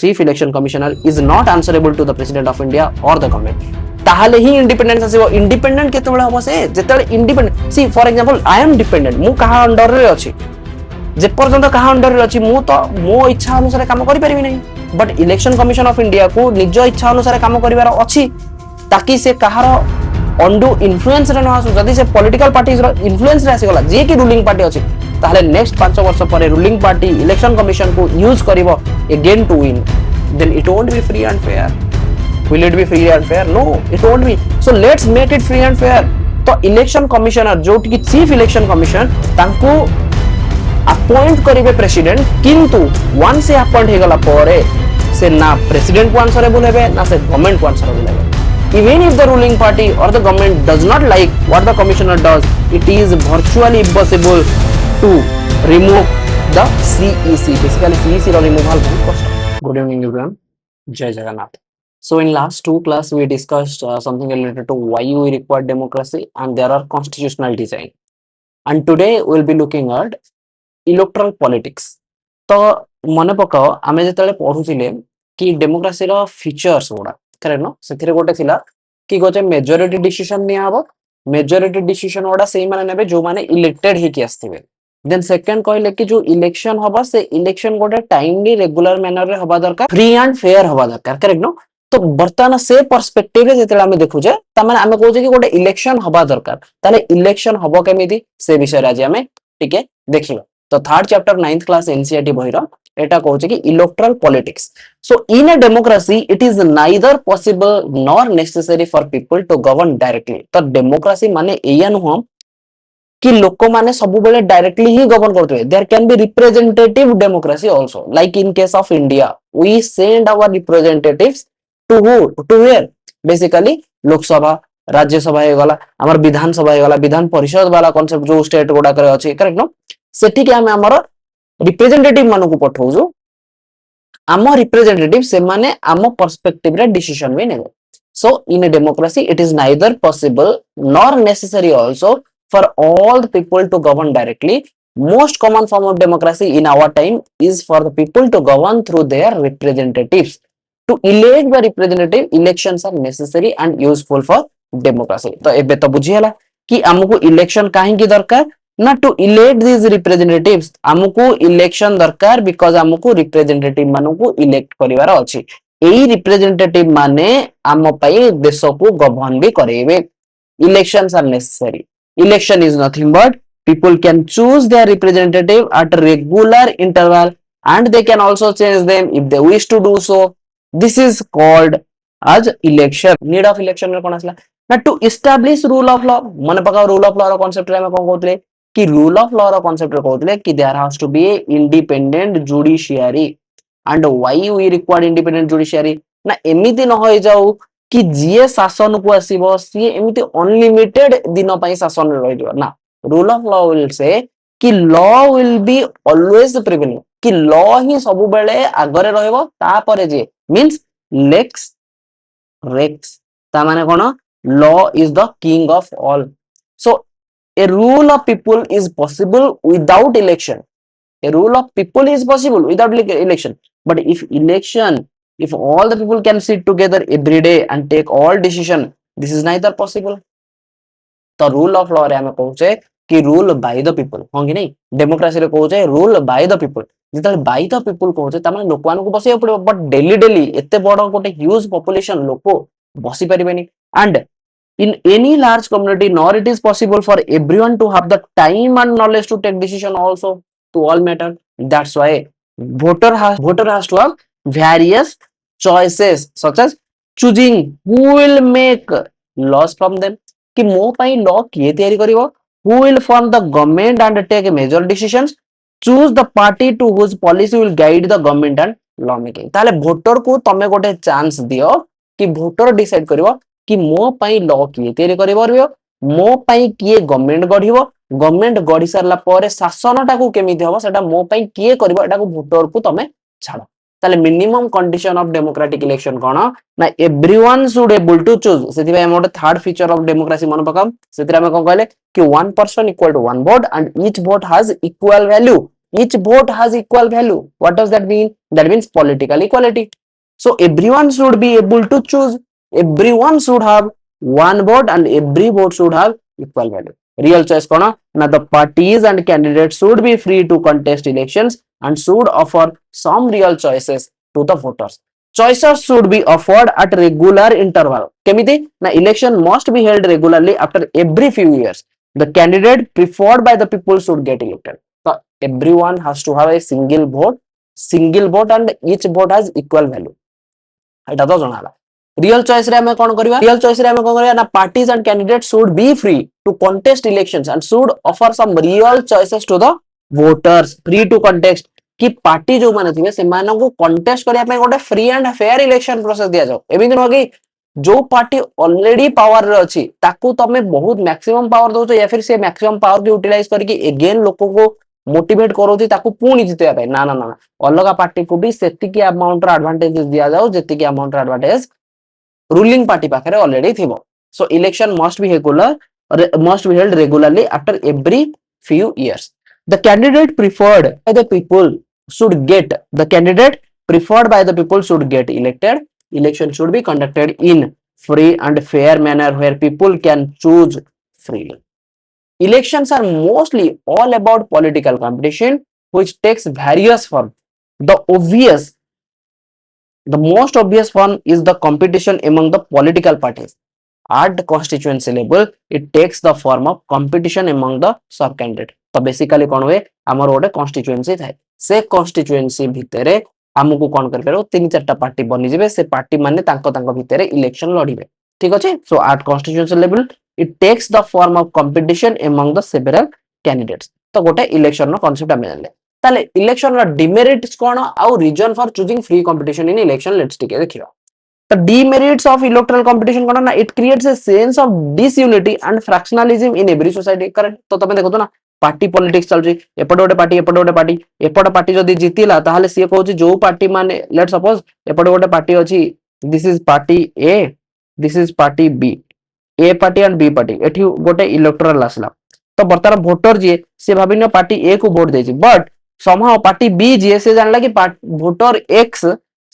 chief election commissioner is not answerable to the president of India or the government. ताहले ही independence आसीबो. Independent केतेबेला हबो से जेतेबेले independent C for example I am dependent मु कहा अंडर रे अछि जे पर्यंत कहा अंडर रे अछि मु तो मो इच्छा अनुसार काम करि परिबि नै. But election commission of India को निज इच्छा अनुसार काम करिवार अछि ताकि से कहार अंडू इन्फ्लुएंस रे न आसु. जदी से पॉलिटिकल पार्टीज रो इन्फ्लुएंस रे आसी गला जे कि रूलिंग पार्टी अछि ताहले नेक्स्ट 5 वर्ष परे रूलिंग पार्टी इलेक्शन कमिशन को यूज करिवो again to win. Then it won't be free and fair. Will it be free and fair? No, it won't be. So let's make it free and fair. तो election commissioner जो कि chief election commission तांको appoint करिवे president किंतु one से appoint हे गला परे से ना प्रेसिडेंट को आंसरेबल हेबे ना से गवर्नमेंट को आंसरेबल हेबे. Even if the ruling party or the government does not like what the commissioner does, it is virtually impossible to remove the CEC. Basically CEC ro removal बहुत कष्ट. Good evening everyone. जय Jagannath. So in last two class we discussed something related to why we require democracy and there are constitutional design. And today we'll be looking at electoral politics. तो मने पकाओ आमे जेतले पढुथिले कि democracy रो features गुडा correct no सेथिरे गोटे थिला कि गोटे majority decision निया हबो. मेजॉरिटी डिसीजन गुडा सेही माने नेबे जो माने इलेक्टेड हे कि आस्थिबे. देन सेकंड कहले कि जो इलेक्शन हबो से इलेक्शन गोटे टाइमली रेगुलर मैनर रे हबा दरकार फ्री एंड फेयर हबा दरकार करेक्ट नो. तो बर्तमान से पर्सपेक्टिव रे जेतेला आमे देखुजे त माने आमे कहूजे कि गोटे इलेक्शन हबा दरकार ताले इलेक्शन हबो केमिति से विषय रे आज आमे टिके देखिबा. तो third chapter 9th class NCERT बहिरो एटा कहूजे कि electoral politics. So in a democracy it is neither possible nor necessary for people to govern directly. तो डेमोक्रेसी माने एया नुह कि लोक माने सब बेले डायरेक्टली ही गवर्न करते. There can be representative democracy also like in case of India we send our representatives to who to where basically Lok Sabha Rajya Sabha हे गला हमर विधानसभा हे गला विधान परिषद वाला कांसेप्ट जो स्टेट गोडा करे अछि करेक्ट नो. सेठी के हमें हमर रिप्रेजेंटेटिव मानको पठौजु आम रिप्रेजेंटेटिव से माने आम पर्सपेक्टिव रे डिसीजन भी नेबे. So in a democracy it is neither possible nor necessary also for all the people to govern directly. Most common form of democracy in our time is for the people to govern through their representatives. To elect the representative, elections are necessary and useful for democracy. तो एबे तो बुझी हला कि हमको election काहे की दरकार ना टू इलेक्ट दिस रिप्रेजेंटेटिव्स. हमको इलेक्शन दरकार बिकॉज़ हमको रिप्रेजेंटेटिव मानु को इलेक्ट करिवार अछि. एई रिप्रेजेंटेटिव माने हम पई देश को गवर्न भी करेबे. Elections are necessary. Election is nothing but people can choose their representative at regular interval and they can also change them if they wish to do so. This is called as election. Need of election रे कोन आसला ना to establish rule of law. मन पका rule of law रो concept रे हम कोन कहतले कि रूल ऑफ लॉ रो कांसेप्ट रे कहतले कि there has to be a independent judiciary. And why we require independent judiciary ना एमिति न होई जाऊ कि जिए शासन को आसीबो सी एमिति अनलिमिटेड दिन पई शासन रे रहिबो ना. Rule of law will say कि law will be always prevailing कि लॉ ही सब बेले आगरे रहइबो तापरे जे means lex rex ता माने कोन law is the king of all. So a rule of people is possible without election. A rule of people is possible without election. But if election, if all the people can sit together every day and take all decision, this is neither possible. तो rule of law रे हम कहूचे कि rule by the people हो कि नहीं. Democracy रे कहूचे rule by the people. जितले by the people कहूचे त माने लोकवान को बसिया पड़ो बट डेली डेली एते बड़ गोटे ह्यूज पॉपुलेशन लोको बसी परिबेनी. And in any large community nor it is possible for everyone to have the time and knowledge to take decision also to all matter. That's why voter has to have various choices such as choosing who will make laws from them कि मो पई law किए तयारी करिवो, who will form the government and take major decisions, choose the party to whose policy will guide the government and law making. ताले voter को तमे गोटे chance दियो कि वोटर डिसाइड करिवो कि मो पई लॉ किए तयारी करिवो मो पई किए गवर्नमेंट गढिवो गवर्नमेंट गढि सरला परे शासनटा को केमिति हबो सेटा मो पई किए करिवो एटा को वोटर को तमे छाड़ो. ताले minimum condition of democratic election कोन ना everyone should able to choose. सेति भाई हमर थर्ड फीचर ऑफ डेमोक्रेसी मन पकाम सेति हम कोन कहले कि one person equal to one vote and each vote has equal value. each vote has equal value. What does that mean? That means political equality. So everyone should be able to choose. Everyone should have one vote and every vote should have equal value. Real choice kona? Now the parties and candidates should be free to contest elections and should offer some real choices to the voters. Choices should be offered at regular interval. Kemiti? Now election must be held regularly after every few years. The candidate preferred by the people should get elected. So everyone has to have a single vote and each vote has equal value. ଏଇଟା ତ ଜଣାଲା real choice ରେ ଆମେ କଣ କରିବା real choice ରେ ଆମେ କଣ କରିବା ନା parties and candidate should be free to contest elections and should offer some real choices to the voters free to contest कि पार्टी जो माने थिबे सेमानंकु contest करिया पे गोटे free and fair election process दिया जाओ एमिति न कि जो पार्टी ऑलरेडी पावर रे अछि ताकू तमे बहुत मैक्सिमम पावर दोछ या फिर से मैक्सिमम पावर के यूटिलाइज करके अगेन लोगों को मोटिवेट करोती ताकू पुणी जितेया पे ना ना ना अलग पार्टी को भी सेतिकी अमाउंट रो एडवांटेजेस दिया जाओ जेतिकी अमाउंट रो एडवांटेज ruling party पाखरे ऑलरेडी थिबो so election must be held regularly after every few years the candidate preferred by the people should get the candidate preferred by the people should get elected election should be conducted in free and fair manner where people can choose freely elections are mostly all about political competition which takes various forms the most obvious one is the competition among the political parties. At the constituency level, it takes the form of competition among the sub candidate. तो basically कौन हुए आमर गोटे constituency थाए से constituency भितरे हमको कौन कर करो तीन चारटा पार्टी बनी जिवे से पार्टी माने तांको तांको भितरे इलेक्शन लड़िबे ठीक अछि सो eight constituency level it takes the form of competition among the several candidates तो गोटे इलेक्शन नो कांसेप्ट आमे जानले ताले इलेक्शन रो डिमेरिट्स कोन आउ reason for choosing free competition in election let's टिके देखियो the demerits of electoral competition कोन ना it creates a sense of disunity and fractionalism in every society correct तो तमे देखो तो ना पार्टी पॉलिटिक्स चल छी एपट पार्टी जदी जितिला ताहाले से कहू जो पार्टी माने लेट्स सपोज एपट गोटे पार्टी अछि this is party A this is party B A party and B party एठी गोटे इलेक्टोरल आसला तो बर्तार वोटर जे से भाबिनो पार्टी ए को वोट देछि बट समहाउ पार्टी बी जे से जानला कि वोटर एक्स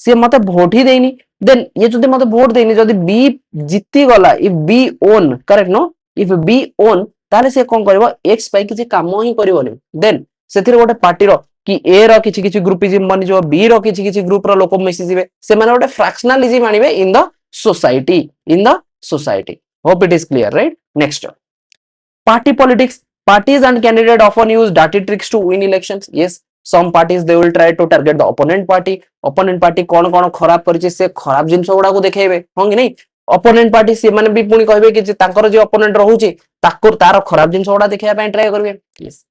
से मते वोट ही देनी देन ये जदी मते वोट देनी जदी बी जीती गला if B won correct no if B won ताले से कोन करबो एक्स पाई किछि काम ही करबोनी देन सेथिर गोटे पार्टी रो कि ए रो किछि किछि ग्रुपिज्म बनि जो बी रो किछि किछि ग्रुप रो लोक मिसि जिवे से माने गोटे फ्रैक्शनलिज्म आनिबे in the society hope it is clear right next party politics parties and candidate often use dirty tricks to win elections yes some parties they will try to target the opponent party कोन कोन खराब करिछि से खराब जिंस गुडा को देखेबे हो कि नहीं opponent party से माने भी पुनी कहबे कि तांकर जे opponent रहउछि ताकर तार खराब जिंस गुडा देखिया पय ट्राई करबे yes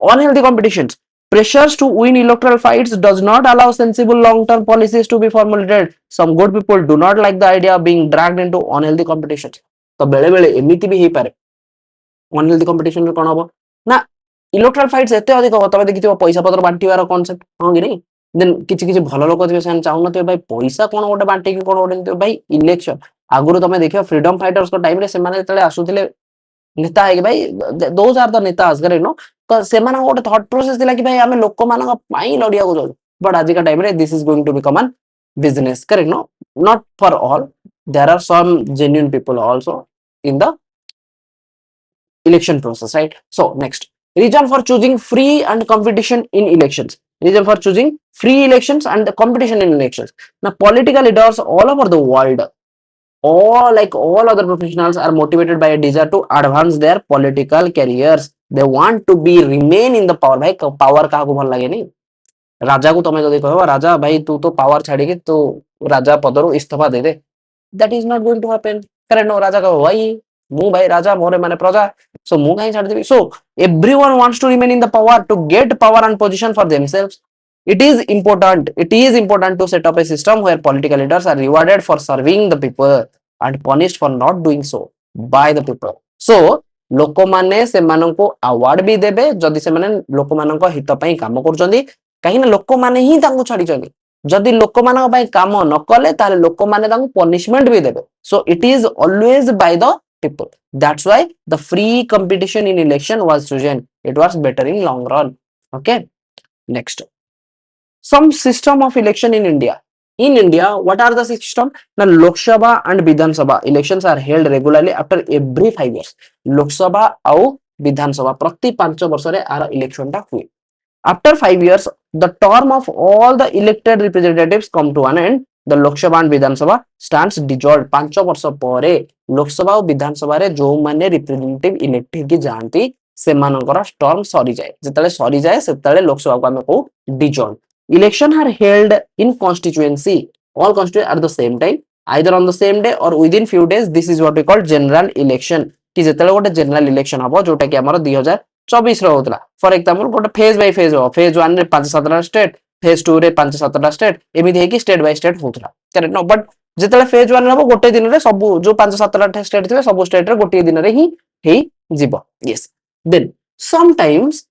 unhealthy competitions pressures to win electoral fights does not allow sensible long term policies to be formulated some good people do not like the idea of being dragged into unhealthy competitions तो बेले बेले एमिति भी हे पारे unhealthy competition रे कोन हबो ना electoral fights एते अधिक हो तबे देखिथिबो पैसा पत्र बांटीवार कांसेप्ट हो कि नहीं देन किछि किछि भलो लोक दिबे सेन चाहू नते भाई पैसा कोन गोटे बांटी कि कोन गोटे भाई इलेक्शन आगुरु तमे देखियो फ्रीडम फाइटर्स को टाइम रे से माने तळे आसुथिले नेता है कि भाई दोज आर द नेतास करेक्ट नो तो से माने गोटे थॉट प्रोसेस दिला कि भाई हमें लोक मानक पाई लडिया को जाउ बट आज का टाइम रे this is going to become an business correct no not for all there are some genuine people also in the election process right so next reason for choosing free and competition in elections reason for choosing free elections and the competition in elections now political leaders all over the world all other professionals are motivated by a desire to advance their political careers they want to be remain in the power भाई power का को भल लागे नहीं राजा को तमे जदी कहबो राजा भाई तू तो पावर छाड़ी के तू राजा पदरो इस्तीफा दे दे that is not going to happen correct no raja ka bhai mu bhai raja more mane praja so mu kahi chhadi debi so everyone wants to remain in the power to get power and position for themselves it is important to set up a system where political leaders are rewarded for serving the people and punished for not doing so by the people so लोक माने से मानको award भी देबे जदी से माने लोक मानको हित पई काम करचंदी काहे ना लोक माने ही तांको छाडी चंदी जदि लोक मानक भाई काम न कले ताले लोक माने तांको पनिशमेंट भी देबे so it is always by the people that's why the free competition in election was chosen it was better in long run okay Next, some system of election in India. In India, what are the system? The Lok Sabha and Vidhan Sabha elections are held regularly after every 5 years. Lok Sabha au Vidhan Sabha prati 5 ବର୍ଷରେ ଆର election ଟା ହୁଏ. After 5 years, the term of all the elected representatives come to an end. The Lok Sabha and Vidhan Sabha stands dissolved. 5 ବର୍ଷ ପରେ Lok Sabha ଆଉ Vidhan Sabha ରେ ଯୋଉ ମାନେ representative elect ହେଇକି ଯାଆନ୍ତି ସେମାନଙ୍କର ଟର୍ମ ସରିଯାଏ. ଯେତେବେଳେ ସରିଯାଏ ସେତେବେଳେ Lok Sabha କୁ ଆମେ କହୁ dissolved. Election are held in constituency. All constituency at the same time, either on the same day or within few days. This is what we call general election. कि ଯେତେବେଳେ ଗୋଟେ general election ହବ ଯୋଉଟା କି ଆମର 2024 ରେ ହଉଥିଲା. ଫର ଏକ୍ସାମ୍ପଲ ଗୋଟେ ଫେଜ ବାଇ ଫେଜ ହବ. ଫେଜ 1 ରେ 5-7ଟା ଷ୍ଟେଟ, ଫେଜ 2 ରେ 5-7ଟା ଷ୍ଟେଟ, ଏମିତି ହେଇକି ଷ୍ଟେଟ ବାଇ ଷ୍ଟେଟ ହଉଥିଲା. କରେକ୍ଟ नो, ବଟ ଯେତେବେଳେ ଫେଜ 1 ରେ ହବ ଗୋଟେ ଦିନରେ ସବୁ ଯୋଉ 5-7ଟା ଷ୍ଟେଟ ଥିବେ ସବୁ ଷ୍ଟେଟ ରେ ଗୋଟେ ଦିନରେ ହିଁ ହେଇଯିବ. Yes. Then sometimes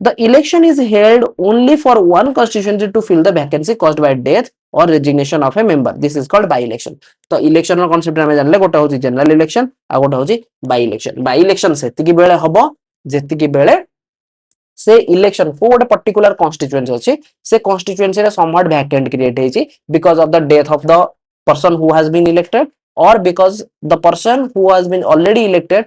the election is held only for one constituency to fill the vacancy caused by death or resignation of a member. This is called by election. तो इलेक्शन रो concept ଆମେ ଜାଣିଲେ गोटे होची जनरल इलेक्शन आ गोटे होची by election. By election सेतिकी बेले हबो जेतिकी बेले से इलेक्शन को गोटे पर्टिकुलर कॉन्स्टिट्यूएंसी अछि से कॉन्स्टिट्यूएंसी रे समहाट वैकेंट क्रिएट हेची because of the death of the person who has been elected or because the person who has been already elected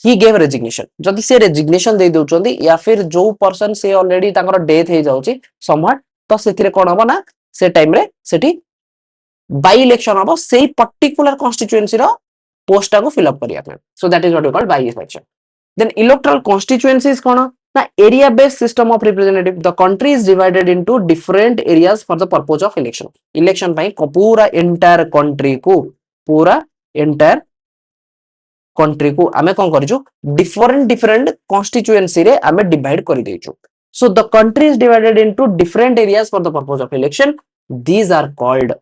he gave resignation. जदि से रेजिग्नेशन दे दउचंदी या फिर जो पर्सन से ऑलरेडी तांकर डेथ हे जाउची समहाट तो सेथिरे कोन हबो ना से टाइम रे सेठी बाय इलेक्शन हबो सेही पर्टिकुलर कॉन्स्टिट्यूएंसी रो पोस्ट को फिल अप करिया पे. So that is what we call by election. Then electoral constituencies कोन ना area based system of representative. The country is divided into different areas for the purpose of election. Election पई पूरा entire country को पूरा entire country को आमे कोन करिजो different constituency रे आमे डिवाइड करि देइजो. So the country is divided into different areas for the purpose of election. These are called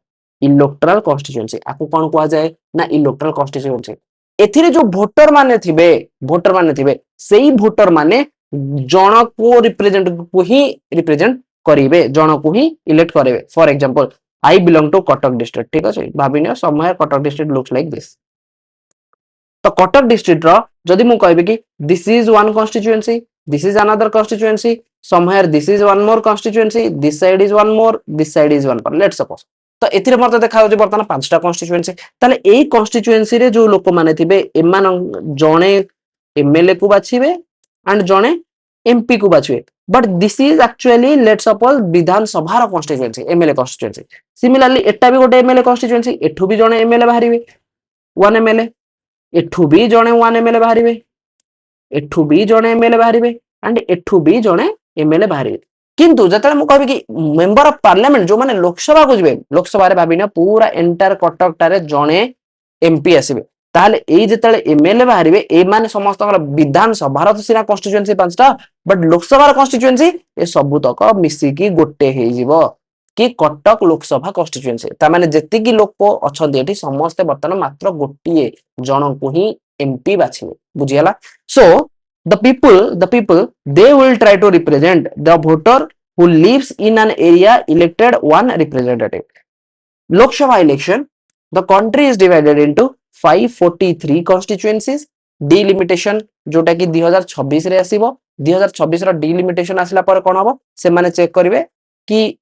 electoral constituency. आपको कोन कुआ जाय ना इलेक्टोरल कॉन्स्टिट्यूएंसी. एथिरे जो वोटर माने थिबे सेही वोटर माने जण को रिप्रेजेंट करिवे, जण को ही इलेक्ट करिवे. For example I belong to Cuttack district. ठीक अछि, भाबिनियो somehow Cuttack district looks like this. तो कटक डिस्ट्रिक्ट रो जदि मु कहबे कि this is one constituency, this is another constituency, somewhere this is one more constituency, this side is one more, this side is one पर, लेट्स सपोज. तो एथिरे मते देखा होजे बर्तमान 5टा कॉन्स्टिट्यूएंसी. ताले एई कॉन्स्टिट्यूएंसी रे जो लोक माने थिबे एमान जणे एमएलए को बाछिबे एंड जणे एमपी को बाछिबे. But this is actually let's suppose Vidhan Sabha रो कॉन्स्टिट्यूएंसी, एमएलए कॉन्स्टिट्यूएंसी. सिमिलरली एटा भी गोटे एमएलए कॉन्स्टिट्यूएंसी. एठू भी जणे एमएलए बाहरिबे, वन एमएलए. एठू भी जणे वन एमएलए बाहरिबे, एठू भी जणे एमएलए बाहरिबे एंड एठू भी जणे एमएलए बाहरिबे. किंतु जतले मु कहबी कि मेंबर ऑफ पार्लियामेंट जो माने लोकसभा को जिवे, लोकसभा रे भाबिना पूरा एंटायर कटक टारे जणे एमपी आसीबे. ताले एई जतले एमएलए बाहरिबे ए माने समस्त विधानसभा रो सिना कॉन्स्टिट्यूएंसी 5टा बट लोकसभा रो कॉन्स्टिट्यूएंसी ए सबु तक मिसी की गोटे हे जिवो कि कटक लोकसभा कॉन्स्टिट्यूएंसी. ता माने जेति की लोक अछंती एठी समस्त वर्तमान मात्र गोटिए जण को ही एमपी बाछिबे. बुझियाला. So the people they will try to represent the voter who lives in an area elected one representative. Lok Sabha election, the country is divided into 543 constituencies. delimitation जोटा कि 2026 रे आसीबो. 2026 रो delimitation आसला पर कोन हबो से माने चेक करिवे कि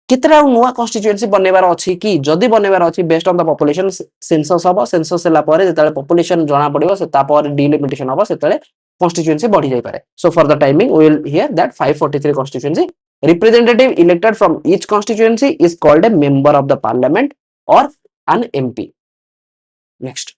कितना नुआ कॉन्स्टिट्यूएंसी बनेबार अछि कि जदि बनेबार अछि based on the population census हबो. सेंसस हला पर जेताले पॉपुलेशन जणा पडिबो से ता पर डिलिमिटेशन हबो सेताले कॉन्स्टिट्यूएंसी बढ़ी जाय पारे. So for the timing we will hear that 543 constituency. Representative elected from each constituency is called a member of the parliament or an MP. Next,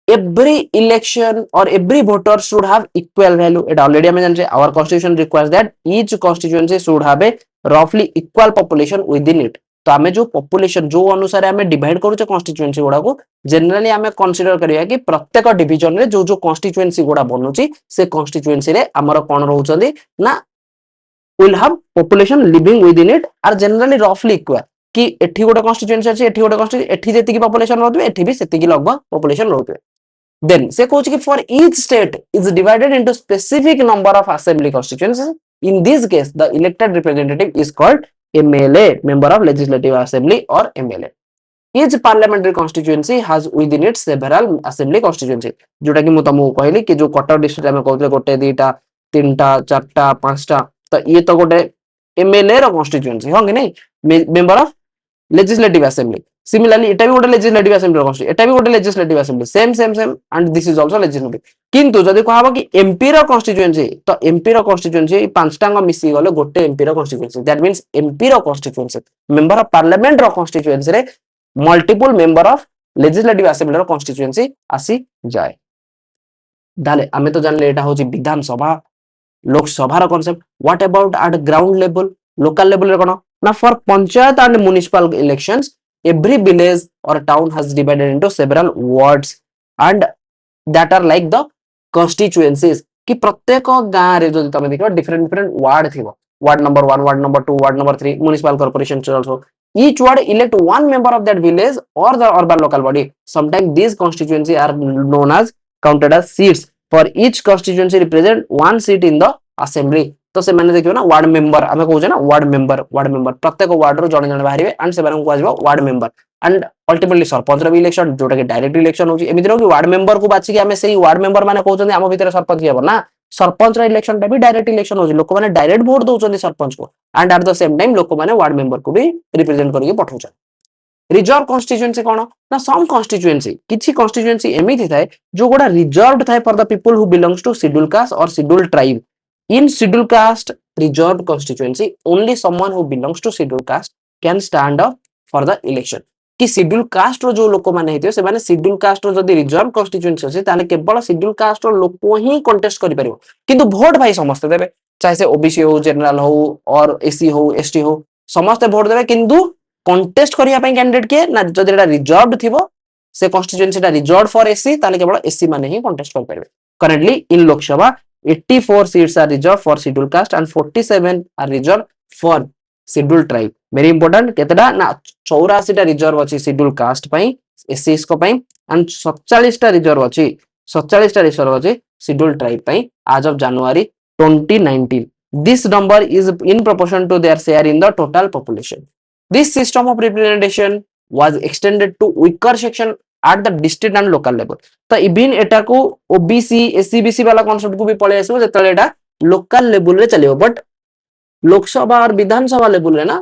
every election or every voter should have equal value. It already I mentioned our constitution requires that each constituency should have a roughly equal population within it. तो आमे जो population जो अनुसार आमे divide करूचे constituency गुडा को generally आमे consider करिया कि प्रत्येक डिवीजन रे जो जो constituency गुडा बनउची से constituency रे हमर कोन रहउचंदी ना will have population living within it are generally roughly equal. कि एठी गोटे constituency अछि, एठी गोटे constituency, एठी जेतिकी population रहउतबे एठी भी सेतिकी लगभग population रहउतबे. Then से कहूँ कि for each state is divided into specific number of assembly constituencies. In this case, the elected representative is called MLA, member of legislative assembly or MLA. Each parliamentary constituency has within it several assembly constituency. जोटा कि मु तमु कहली कि जो Cuttack district में कहउतले गोटे दीटा तीनटा चारटा पांचटा तो ये तो गोटे एमएलए रो कॉन्स्टिट्यूएंसी हो कि नहीं member of legislative assembly similarly एटा भी गोटे लेजिस्लेटिव असेंबली रो एटा भी गोटे legislative assembly same same same and this is also legislative किंतु जदी कहबो कि एमपी रो कॉन्स्टिट्यूएंसी तो एमपी रो कॉन्स्टिट्यूएंसी पांचटांग मिसी गले गोटे एमपी रो कॉन्स्टिट्यूएंसी दैट मींस एमपी रो कॉन्स्टिट्यूएंसी मेंबर ऑफ पार्लियामेंट रो कॉन्स्टिट्यूएंसी रे multiple member of legislative assembly रो कॉन्स्टिट्यूएंसी आसी जाए दाले आमे तो जानले एटा होची विधानसभा लोकसभा रो concept what about at ground level local level रे कोन ना for panchayat and municipal elections every village or town has divided into several wards and that are like the constituencies कि प्रत्येक गांव रे जो तमे देखो डिफरेंट डिफरेंट वार्ड थिबो ward number 1 ward number 2 ward number 3 municipal corporation also each ward elect one member of that village or the urban local body sometimes these constituency are known as counted as seats for each constituency represent one seat in the assembly तो से माने देखियो ना ward member हमें कहू ना ward member प्रत्येक ward रो जणे जणे बाहरिबे एंड से को आजबो ward member and ultimately sarpanch रो भी इलेक्शन जोटा के डायरेक्ट इलेक्शन होची एमिति रो कि वार्ड मेंबर को बाची के हमें सेही वार्ड मेंबर माने कहउछन हम भीतर सरपंच हेबो ना सरपंच रो इलेक्शन टा भी डायरेक्ट इलेक्शन होची लोक माने डायरेक्ट वोट दोउछन सरपंच को and at the same time लोक माने वार्ड मेंबर को भी रिप्रेजेंट करके पठाउछन रिजर्व कॉन्स्टिट्यूएंसी कोन ना सम कॉन्स्टिट्यूएंसी किछि कॉन्स्टिट्यूएंसी एमिति थाए जो गोडा रिजर्व्ड थाए for the people who belongs to schedule caste or schedule tribe in scheduled caste reserved constituency only someone who belongs to scheduled caste can stand up for the election कि schedule caste रो जो लोक माने हेतियो से माने schedule caste रो जदी reserve constituency अछि ताले केवल शेड्यूल कास्ट रो लोक ही कंटेस्ट करि परिबो किंतु वोट भाई समस्त देबे चाहे से ओबीसी हो जनरल हो और एससी हो एसटी हो समस्त वोट देबे किंतु कंटेस्ट करिया पई कैंडिडेट के ना जदी एटा रिजर्व्ड थिबो से कॉन्स्टिट्यूएंसी टा रिजर्व्ड फॉर एससी ताले केवल एससी माने ही कंटेस्ट कर परिबे currently in Lok Sabha 84 seats are reserved for scheduled caste and 47 are reserved for scheduled tribe very important केतडा ना 84 टा रिजर्व अछि scheduled caste पई एससी को पई एंड 47 टा रिजर्व अछि 47 टा रिजर्व अछि scheduled tribe पई as of January 2019 this number is in proportion to their share in the total population this system of representation was extended to weaker section at the district and local level तो इबिन एटा को OBC SCBC वाला concept को भी पळे आसो जेतले एटा local level रे चलियो but Lok Sabha और विधानसभा लेवल रे ना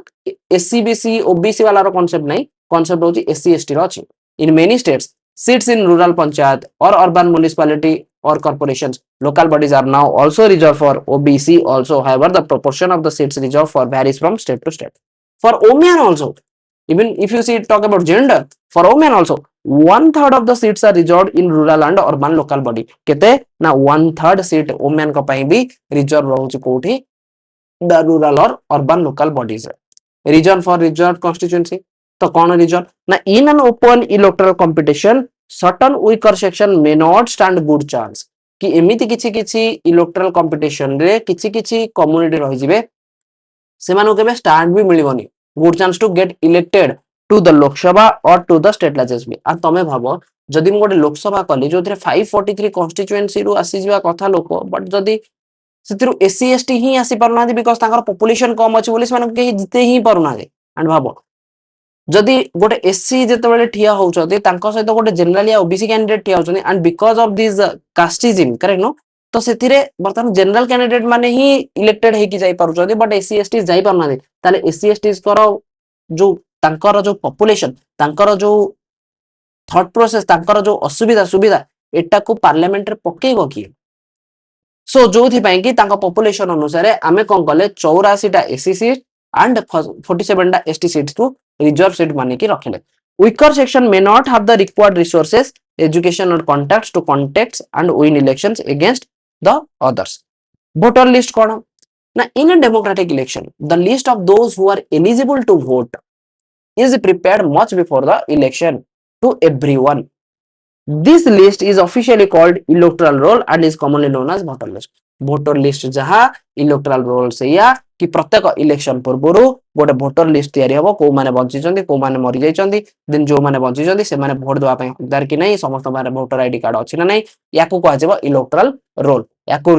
एससीबीसी ओबीसी वाला रो कांसेप्ट नहीं कांसेप्ट होची एससी एसटी रो अछि in many states seats in rural panchayat or urban municipality or corporations local bodies are now also reserved for OBC also however the proportion of the seats reserved for varies from state to state for women also even if you see talk about gender for women also 1/3 of the seats are reserved in rural and urban local body केते ना 1/3 seat women को पई भी reserve रहउची कोठी the rural or urban local bodies reason for reserved constituency तो कौन reason ना in an open electoral competition certain weaker section may not stand good chance कि एमिति किछि किछि इलेक्टोरल कंपटीशन रे किछि किछि कम्युनिटी रहि जिवे से मानु केबे स्टैंड भी मिलिबोनी good chance to get elected to the Lok Sabha or to the state legislative आ तमे भाबो जदि म गोटे लोकसभा कली जोथरे 543 कॉन्स्टिट्यूएंसी रु आसी जिवा कथा लोक बट जदि सेतिरु एससी एसटी ही आसी परना बिकॉज़ तांकर पॉपुलेशन कम अछि बोली मानु के जिते ही परना एंड भाबो जदि गोटे एससी जेतेबेले ठिया होउछथि तांको सहित गोटे जनरल या ओबीसी कैंडिडेट ठिया होउछथि and because of this casteism correct no तो सेतिरे बर्तन जनरल कैंडिडेट माने ही इलेक्टेड हे कि जाई पारुछथि बट एससी एसटी जाई परना ताले एससी एसटी करो जो तांकर जो पॉपुलेशन तांकर जो थॉट प्रोसेस तांकर जो असुविधा सुविधा एटा को पार्लियामेंट रे पकेइबो कि सो जोथि पई कि तांका पॉपुलेशन अनुसार आमे कोन कले 84 टा एससी सीट and 47 टा एसटी सीट्स को रिजर्व सीट माने की रखले weaker section may not have the required resources education or contacts to contest and win elections against the others voter list कोन ना in a democratic election the list of those who are eligible to vote is prepared much before the election to everyone this list is officially called electoral roll and is commonly known as voter list voter list जहा electoral roll से या कि प्रत्येक election पूर्वरु गोटे voter list तयारी हबो को माने बंची चंदी को माने मरि जाई चंदी दिन जो माने बंची चंदी से माने वोट देबा पई हकदार कि नै समस्त माने वोटर आईडी कार्ड अछि ना नै याको को आजेबो इलेक्टोरल रोल याको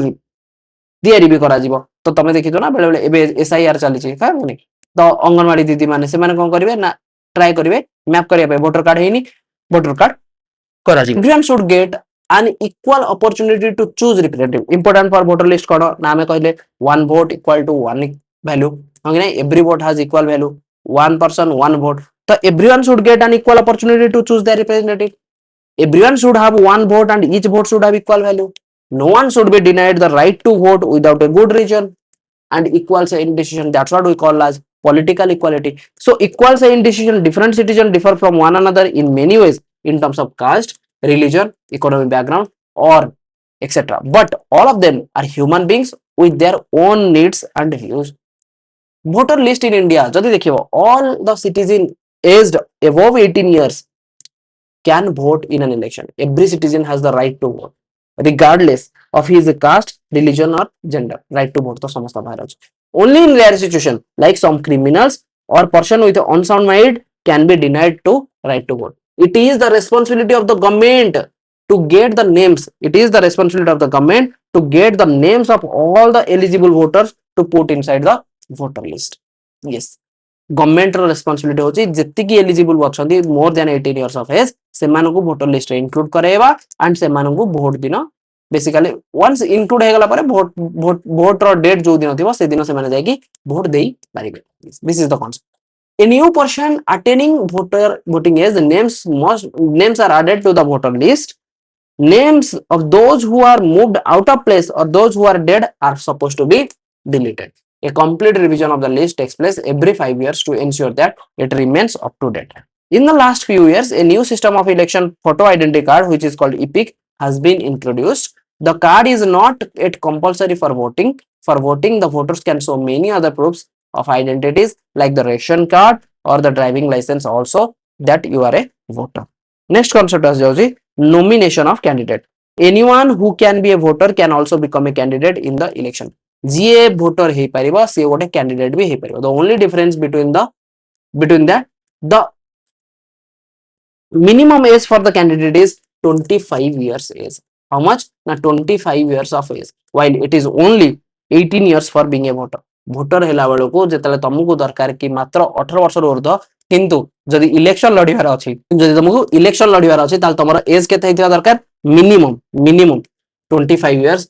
तयारी भी करा जिवो तो तमे देखितो ना बेले बेले एबे एसआईआर चली छि का नै तो अंगनवाड़ी दीदी माने से माने कोन करिवे ना ट्राई करिवे मैप करिया पे वोटर कार्ड हेनी वोटर कार्ड करा जिवो everyone should get an equal opportunity to choose representative. Important for voter list कौन ना हमें कहले one vote equal to one value, okay ना, every vote has equal value, one person one vote, so everyone should get an equal opportunity to choose their representative. Everyone should have one vote and each vote should have equal value. No one should be denied the right to vote without a good reason. And equal say in decision, that's what we call as political equality. So equal say in decision, different citizens differ from one another in many ways in terms of caste, religion, economic background, or etc. But all of them are human beings with their own needs and views. Voter list in India, jodi dekhibo, all the citizens aged above 18 years can vote in an election. Every citizen has the right to vote, regardless of his caste, religion, or gender. Right to vote to samasta bahar achi. Only in rare situation, like some criminals or person with unsound mind, can be denied to right to vote. It is the responsibility of the government to get the names. It is the responsibility of the government to get the names of all the eligible voters to put inside the voter list. Yes. Government रो responsibility होची जति की eligible अछंती more than 18 years of age सेमानन को voter list रे include करेबा and सेमानन को वोट दिन बेसिकली वंस इंक्लूड हे गला पारे वोट रो डेट जो दिन थिबो से दिन सेमाने जाय की वोट देई पारिबे. This is the concept. A new person attaining voting age, names are added to the voter list. Names of those who are moved out of place or those who are dead are supposed to be deleted. A complete revision of the list takes place every 5 years to ensure that it remains up to date. In the last few years, a new system of election photo identity card, which is called EPIC, has been introduced. The card is not yet compulsory for voting. For voting, the voters can show many other proofs of identities like the ration card or the driving license also that you are a voter. Next concept as nomination of candidate. Anyone who can be a voter can also become a candidate in the election. GA voter हे परिबा से गोटे candidate भी हे परिबा. The only difference between that the minimum age for the candidate is 25 years age. How much? Na 25 years of age, while it is only 18 years for being a voter. voter ହେଲା बेलको जेतले तमको दरकार कि मात्र 18 वर्ष रो ऊर्ध्व, किंतु जदि election लढिबार अछि, जदि तमको इलेक्शन लढिबार अछि ताल तमरो एज केते हेतिबा दरकार minimum 25 years.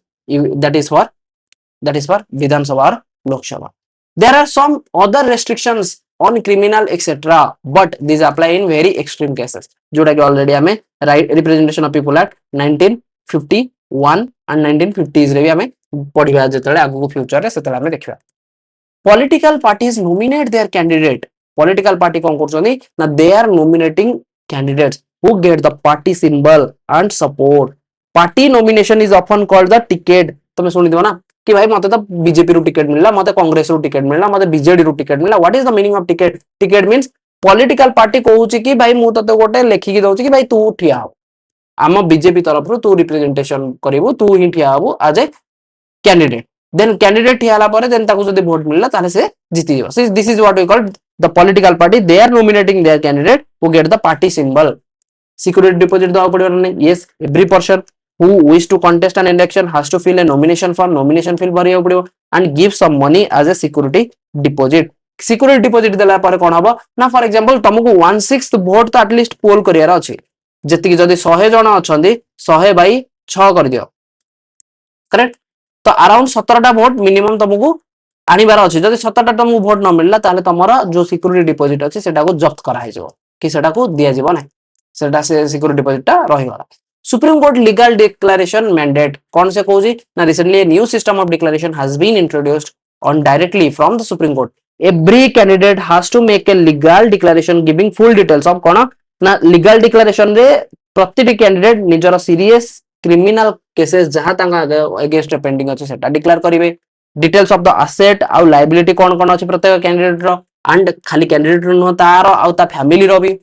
That is for Vidhan Sabha or Lok Sabha. There are some other restrictions on criminal etc. but these apply in very extreme cases. जोटा कि already हमें right representation of people act 1951 and 1950s रे भी हमें पढ़िबा जेतले आगु future रे सेतले हमें देखिबा. Political parties nominate their candidate. Political party कोन करछनी ना they are nominating candidates who get the party symbol and support. Party nomination is often called the ticket. तमे सुनि दियो ना कि भाई मते तो बीजेपी रू टिकट मिलला, मते कांग्रेस रू टिकट मिलला, मते बीजेडी रू टिकट मिलला. What is the meaning of ticket? Ticket means political party कहूची कि भाई मु तते गोटे लेखि कि दउची कि भाई तू ठिया हो, आम बीजेपी तरफ रू तू रिप्रेजेंटेशन करिवु, तू ही ठिया हबु as a candidate. Then candidate ठिया हला परे देन ताकू जदी वोट मिलला ताले से जीति जिवो. This is what we call the political party. They are nominating their candidate who get the party symbol. Security deposit दवा पड़ियो नै? Yes. Every person who wish to contest an election has to fill a nomination form. Nomination fill भरिया पड़ियो and give some money as a security deposit. Security deposit देला पर कोन हबो ना, for example तुमको 1/6 वोट तो एटलीस्ट पोल करियार अछि. जति जदी 100 जण अछंदी 100 बाई 6 कर दियो, करेक्ट? तो अराउंड 17 टा वोट मिनिमम तुमको आनिबार अछि. जदी 17 टा तुमको वोट न मिलला ताले तमरा जो सिक्योरिटी डिपॉजिट अछि सेटा को जब्त करा हे जो कि सेटा को दिया जीवो नै, सेटा से सिक्योरिटी डिपॉजिट टा रहि गला. Supreme Court legal declaration mandate कौन से कहूची ना, recently a new system of declaration has been introduced on directly from the Supreme Court. Every candidate has to make a legal declaration giving full details of कौन ना legal declaration रे प्रतिटी candidate निजर serious criminal cases जहां तांगा against pending अछि सेटा declare करिवे. डिटेल्स ऑफ द एसेट आउ लायबिलिटी कौन कौन अछि प्रत्येक कैंडिडेट रो, एंड खाली कैंडिडेट नो तार आउ ता फैमिली रो भी.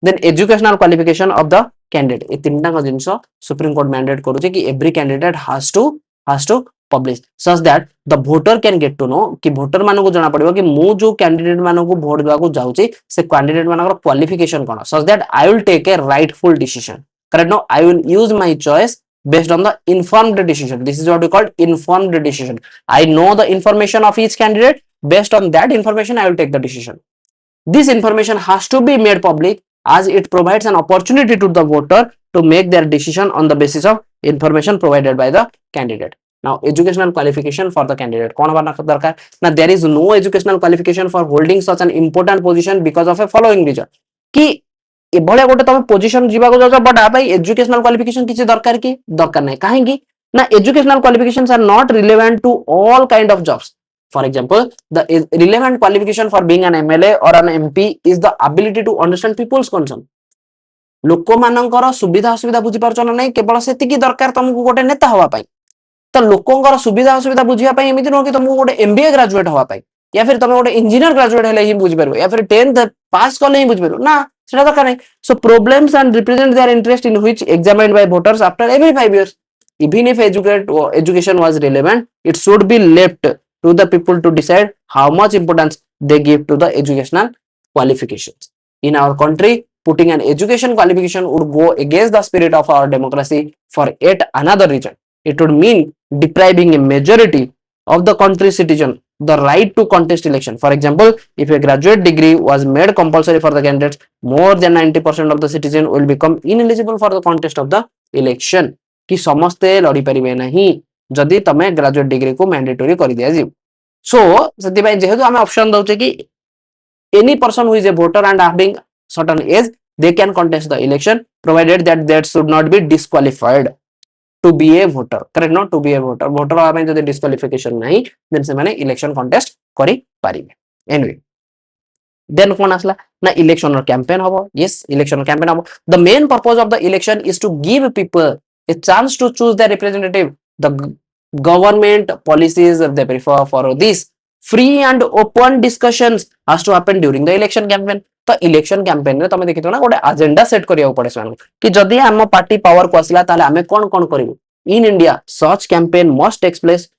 Then educational qualification of the candidate. ए तीनटा का जिंस सुप्रीम कोर्ट मैंडेट करूचे कि every candidate has to publish such that the voter can get to know कि वोटर मानको को जाना पड़िबो कि मु जो कैंडिडेट मानको को वोट देबा को जाउची से कैंडिडेट मानकर क्वालिफिकेशन कोन, such that I will take a rightful decision. Correct? No, I will use my choice based on the informed decision. This is what we call informed decision. I know the information of each candidate. Based on that information, I will take the decision. This information has to be made public as it provides an opportunity to the voter to make their decision on the basis of information provided by the candidate. Now educational qualification for the candidate कौन हमारा दरकार ना, there is no educational qualification for holding such an important position because of a following reason कि एभलिया गोटे तुम position जीवा जाओ but uh educational qualification किसी दरकार कि दरकार नहीं कहीं ना educational qualifications are not relevant to all kind of jobs. For example, the relevant qualification for being an MLA or an MP is the ability to understand people's concern. लोक मानकर सुविधा असुविधा बुझी पारछ ना नहीं केवल सेतिकी दरकार तुमको गोटे नेता हवा पाई. तो लोकंकर सुविधा असुविधा बुझिया पाई एमिति न कि तुमको गोटे MBA ग्रेजुएट हवा पाई या फिर तुम गोटे इंजीनियर ग्रेजुएट हेले ही बुझी पारबो या फिर 10th पास करले ही बुझी पारबो ना सेटा दरकार नहीं. सो problems and represent their interest in which examined bye voters after every 5 years. Even if education was relevant, it should be left to the people to decide how much importance they give to the educational qualifications. In our country, putting an education qualification would go against the spirit of our democracy for yet another reason. It would mean depriving a majority of the country's citizen the right to contest election. For example, if a graduate degree was made compulsory for the candidates, more than 90% of the citizen will become ineligible for the contest of the election. कि समस्ते लड़ी परिबे नहीं जदि तमे graduate degree को mandatory कर दिया जी. सो सेति भाई जेहेतु हमें ऑप्शन दउचे कि any person who is a voter and having certain age they can contest the election provided that that should not be disqualified to be a voter. Correct not to be a voter voter हमें जदि disqualification नहीं then से माने election contest करि पारिबे. Anyway then कोन आसला ना election campaign हबो. यस इलेक्शन कैंपेन हबो. The main purpose of the election is to give people a chance to choose their representative. The government policies they prefer for this free and open discussions has to happen during the election campaign. तो election campaign रे तमे देखितो ना गोटे agenda set करिया पड़े सन कि जदी हम पार्टी पावर को आसला ताले हमें कोन कोन करिवो. In India such campaign must takes place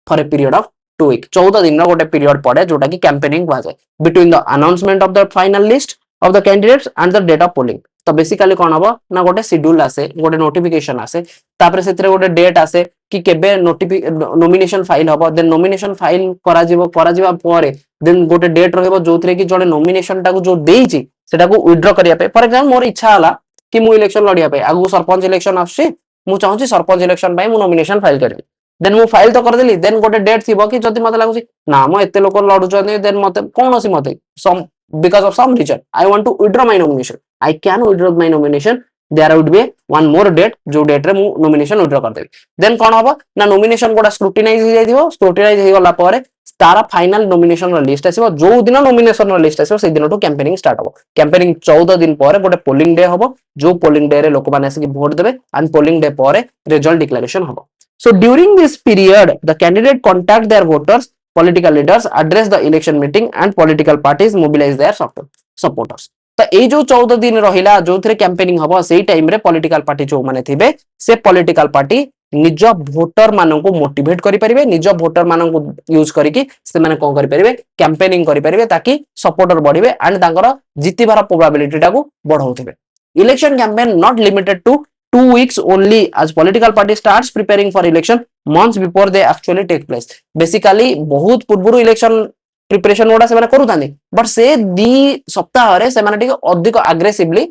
for a period of 2 week 14 दिन गोटे पीरियड पड़े जोटा कि कैंपेनिंग हुआ जाए between the announcement of the final list of the candidates and the date of polling. तो बेसिकली कोन हबो ना गोटे शेड्यूल आसे गोटे नोटिफिकेशन आसे तापर सेतरे गोटे डेट आसे कि केबे नोमिनेशन फाइल हबो देन नोमिनेशन फाइल करा जिवो परे देन गोटे डेट रहबो जोथरे कि जड़े नोमिनेशन टाको जो देइची सेटा को विथड्रॉ करिया पे. फॉर एग्जांपल मोर इच्छा हला कि मु इलेक्शन लड़िया पे आगु सरपंच इलेक्शन आछी मु चाहूची सरपंच इलेक्शन पई मु नोमिनेशन फाइल करबी देन मु फाइल तो कर देली देन गोटे डेट थिबो कि जदी मते लागुची ना मो एते लोक लडुचनी देन मते कोनोसी मते सम because of some reason I want to withdraw my nomination. I can withdraw my nomination. There would be one more date जो date रे मु nomination withdraw कर देबी. Then कोन हबो ना nomination गोटा scrutinize हो जाइदिबो scrutinize हे गला पारे तारा फाइनल नोमिनेशन रो लिस्ट आसीबो जो दिन नोमिनेशन रो लिस्ट आसीबो से दिनटो कैंपेनिंग स्टार्ट हबो. कैंपेनिंग 14 दिन पारे गोटे पोलिंग डे हबो जो पोलिंग डे रे लोक माने आसी वोट देबे एंड पोलिंग डे पारे रिजल्ट डिक्लेरेशन हबो. So during this period the candidate contact their voters, political leaders, address the election meeting and political parties mobilize their supporters. तो ए जो 14 दिन रहिला जो थरे कैंपेनिंग हबो सेही टाइम रे पॉलिटिकल पार्टी जो माने थिबे से पॉलिटिकल पार्टी निज वोटर मानन को मोटिवेट करि परिबे निज वोटर मानन को यूज करिकि से माने कोन करि परिबे कैंपेनिंग करि परिबे ताकि सपोर्टर बढ़िबे एंड तांकर जितिबार प्रोबेबिलिटी टाको बढ़ौथिबे. Election campaign not limited to 2 weeks only as political party starts preparing for election months before they actually take place. Basically बहुत पूर्वरु इलेक्शन प्रिपरेशन गोटा से करू थांदी बट से 2 सप्ताह रे से माने टिके अधिक एग्रेसिवली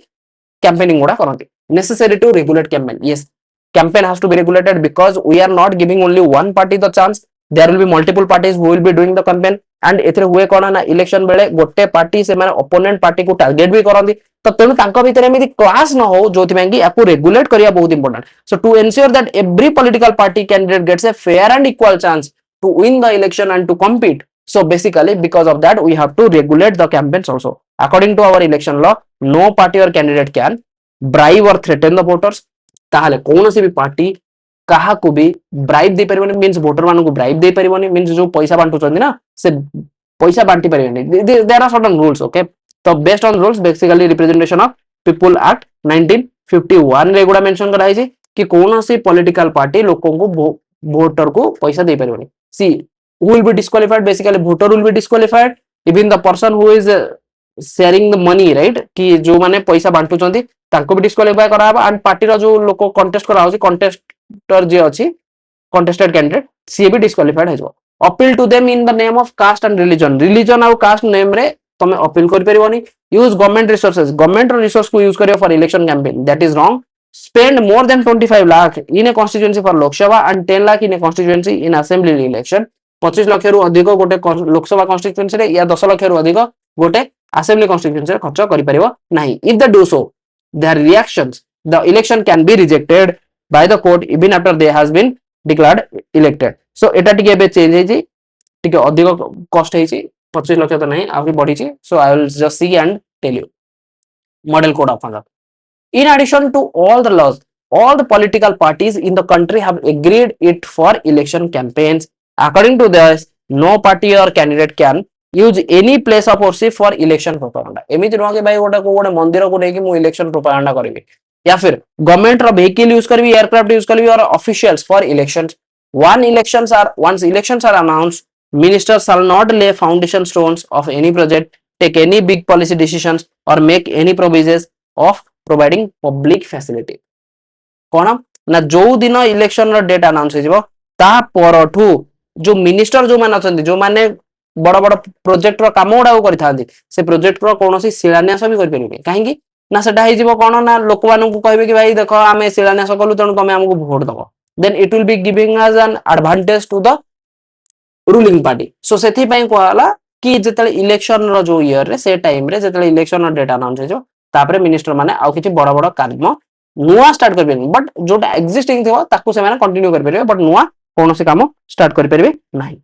कैंपेनिंग गोटा करंती. Necessary to regulate campaign. Yes, campaign has to be regulated because we are not giving only one party the chance. There will be multiple parties who will be doing the campaign and एथरे हुए कोन ना election बेले गोटे party से माने opponent party को target भी करंती. तो तेणु तांको भितरे एमिति क्लास न हो जोथि कि याकू रेगुलेट करिया बहुत important. So to ensure that every political party candidate gets a fair and equal chance to win the election and to compete. So basically because of that we have to regulate the campaigns also. According to our election law no party or candidate can bribe or threaten the voters. ताहाले कोनोसी भी party काहा को भी bribe दे परिबोनी means voter मानको bribe दे परिबोनी मींस जो पैसा बांटू चंदी ना से पैसा बांटी परिबोनी. There are certain rules. Okay तो based on rules basically representation of people act 1951 रे गुडा मेंशन करा है कि कोनोसी पॉलिटिकल पार्टी लोगों को वोटर को पैसा दे परिबोनी. सी who will be disqualified basically voter will be disqualified even the person who is sharing the money right कि जो माने पैसा बांटू चंदी तांको भी डिस्क्वालिफाई करा हबा एंड पार्टी रो जो लोक कंटेस्ट करा होची कंटेस्टर जे अछि कंटेस्टेड कैंडिडेट सी भी डिस्क्वालिफाइड हो जाबो. Appeal to them in the name of caste and religion or caste name रे तमे अपील करि परिबोनी. Use government resources government resource को यूज करियो for election campaign that is wrong. spend more than 25 lakh in a constituency for Lok Sabha and 10 lakh in a constituency in assembly election 25 ଲକ୍ଷ ରୁ ଅଧିକ ଗୋଟେ ଲୋକସଭା କନଷ୍ଟିଟ୍ୟୁଏନ୍ସି ରେ या 10 ଲକ୍ଷ ରୁ ଅଧିକ ଗୋଟେ assembly constituency ରେ ଖର୍ଚ୍ଚ କରିପାରିବ ନାହିଁ if they do so their reactions the election can be rejected by the court even after they has been declared elected so एटा टिके एबे चेंज हेछि टिके अधिक कॉस्ट हेछि 25 लक्ष तो नहीं आउरी बढ़िछि so I will just see and tell you model code of conduct. In addition to all the laws, all the political parties in the country have agreed it for election campaigns. According to this, no party or candidate can use any place of worship for election propaganda. एमिति नुह कि भाई गोटे मंदिर को लेकिन मु election propaganda करिवि या फिर गवर्नमेंट रो व्हीकल यूज करबी एयरक्राफ्ट यूज करबी और officials for elections once elections are announced ministers shall not lay foundation stones of any project take any big policy decisions or make any provisions of providing public facility कोन ना जो दिन election रो date announce हेजिवो ता परठू जो minister जो माने अछंती जो माने बड़ बड़ प्रोजेक्ट रो काम उडा करि थांती से प्रोजेक्ट रो कोनोसी शिलान्यास भी करि परिबे काहेकि ना सेटा हेजिवो कोन ना लोक मानन को कहबे कि भाई देखो आमे शिलान्यास कलु तण तमे हमकु वोट दबो then it will be giving us an advantage to the ruling party so सेथि पई कोहाला कि जेतले इलेक्शन रो जो ईयर रे से टाइम रे जेतले इलेक्शन रो डेट अनाउंस हेजो तापरे मिनिस्टर माने आउ किछि बड़ बड़ काम नुआ स्टार्ट करबे बट जोटा एक्जिस्टिंग थिबो ताकू से माने कंटिन्यू कर परबे बट नुआ कोनोसी काम स्टार्ट कर परबे नाही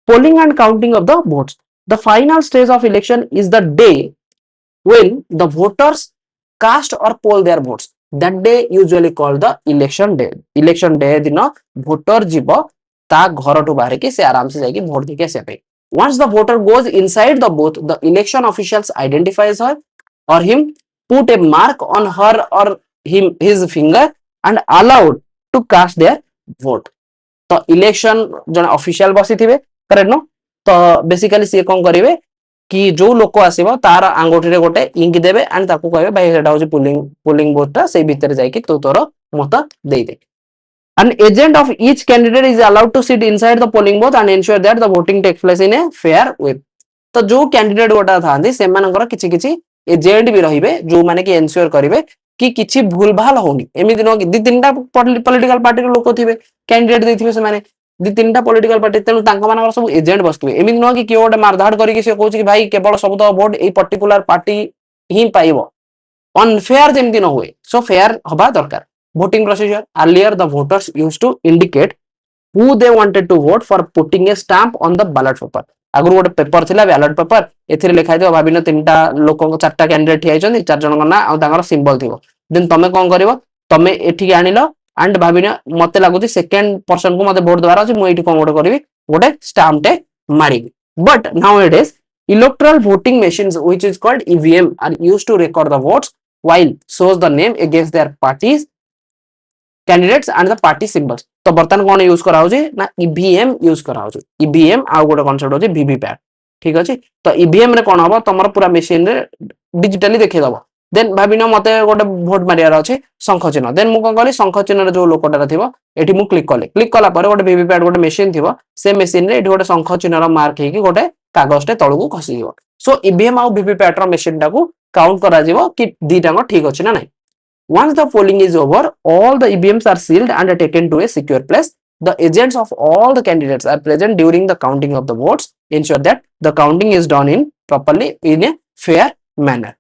polling and counting of the votes the final stage of election is the day when the voters cast or poll their votes that day usually called the election day दिन voter जीवो ता घर to बाहर के से आराम से जाके वोट देके से पे once the voter goes inside the booth the election officials identifies her or him put a mark on her or his finger and allowed to cast their vote तो इलेक्शन जन ऑफिशियल बसी थिबे correct no तो basically से कोन करिवे कि जो लोक आसीबो तार आंगुठी रे गोटे इंक देबे एंड ताकू कहबे भाई सेटा होची पोलिंग बूथ ता से भीतर जाई कि तू तोर मत देई दे an agent of each candidate is allowed to sit inside the polling booth and ensure that the voting takes place in a fair way तो जो कैंडिडेट गोटा थांदी से मानकर किछि किछि एजेंट भी रहिबे जो माने कि एन्श्योर करिवे कि किछि भूल भाल होनी एमिति न कि दि तीनटा पॉलिटिकल पार्टी रो लोक थिबे कैंडिडेट देथिबे से माने दि तीनटा पॉलिटिकल पार्टी तेनु तांका मानकर सब एजेंट बसथिबे एमिति न कि कियो गोटे मारधाड़ करी कि से कहूछ कि भाई केवल सब तो वोट ए पर्टिकुलर पार्टी ही पाइबो अनफेयर जेमति न होए सो फेयर हबा दरकार voting procedure earlier the voters used to indicate who they wanted to vote for putting a stamp on the ballot paper आगु गोटे पेपर थिला बैलेट पेपर एथिरे लिखाइ दियो भाबिनो तीनटा लोकन को चारटा कैंडिडेट ठिया आइछन चार जन ना आ तांगर सिंबल थिबो देन तमे कोन करिवो तमे एठी आनिलो एंड भाबिनो मते लागुची सेकंड पर्सन को मते वोट दवार अछि मु एठी कोन गोटे करबी गोटे स्टाम्प टे मारिबी but now it is electoral voting machines which is called EVM are used to record the votes while shows the name against their parties candidates and the party symbols तो बर्तन कोन यूज करा होची ना EVM use करा होची EVM आ गोटे concept होची VVPAT ठीक अछि तो ईवीएम रे कोन हबो तमर पूरा मशीन रे डिजिटली देखै दबो देन भाबिनो मते गोटे वोट मारियार अछि शंख चिन्ह देन मु कोन कहली शंख चिन्ह रे जो लोकटा थिबो एठी मु क्लिक कला पर गोटे वीवीपैट गोटे मशीन थिबो से मशीन रे एठी गोटे शंख चिन्ह रो मार्क हेकी गोटे कागज टे तळकु खसी दिबो सो ईवीएम आ वीवीपैट रो मशीन टाकू काउंट करा जिवो कि दीटांग ठीक अछि ना नै Once the polling is over, all the EVMs are sealed and are taken to a secure place. The agents of all the candidates are present during the counting of the votes, ensure that the counting is done properly in a fair manner.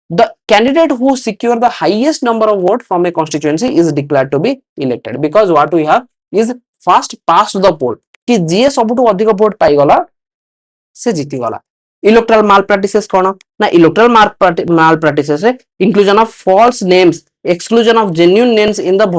The candidate who secure the highest number of votes from a constituency is declared to be elected because what we have is first past the poll. कि जे सबुठु अधिक vote पाई गला से जीती गला electoral malpractices कोन ना electoral malpractices inclusion of false names exclusion of genuine names in the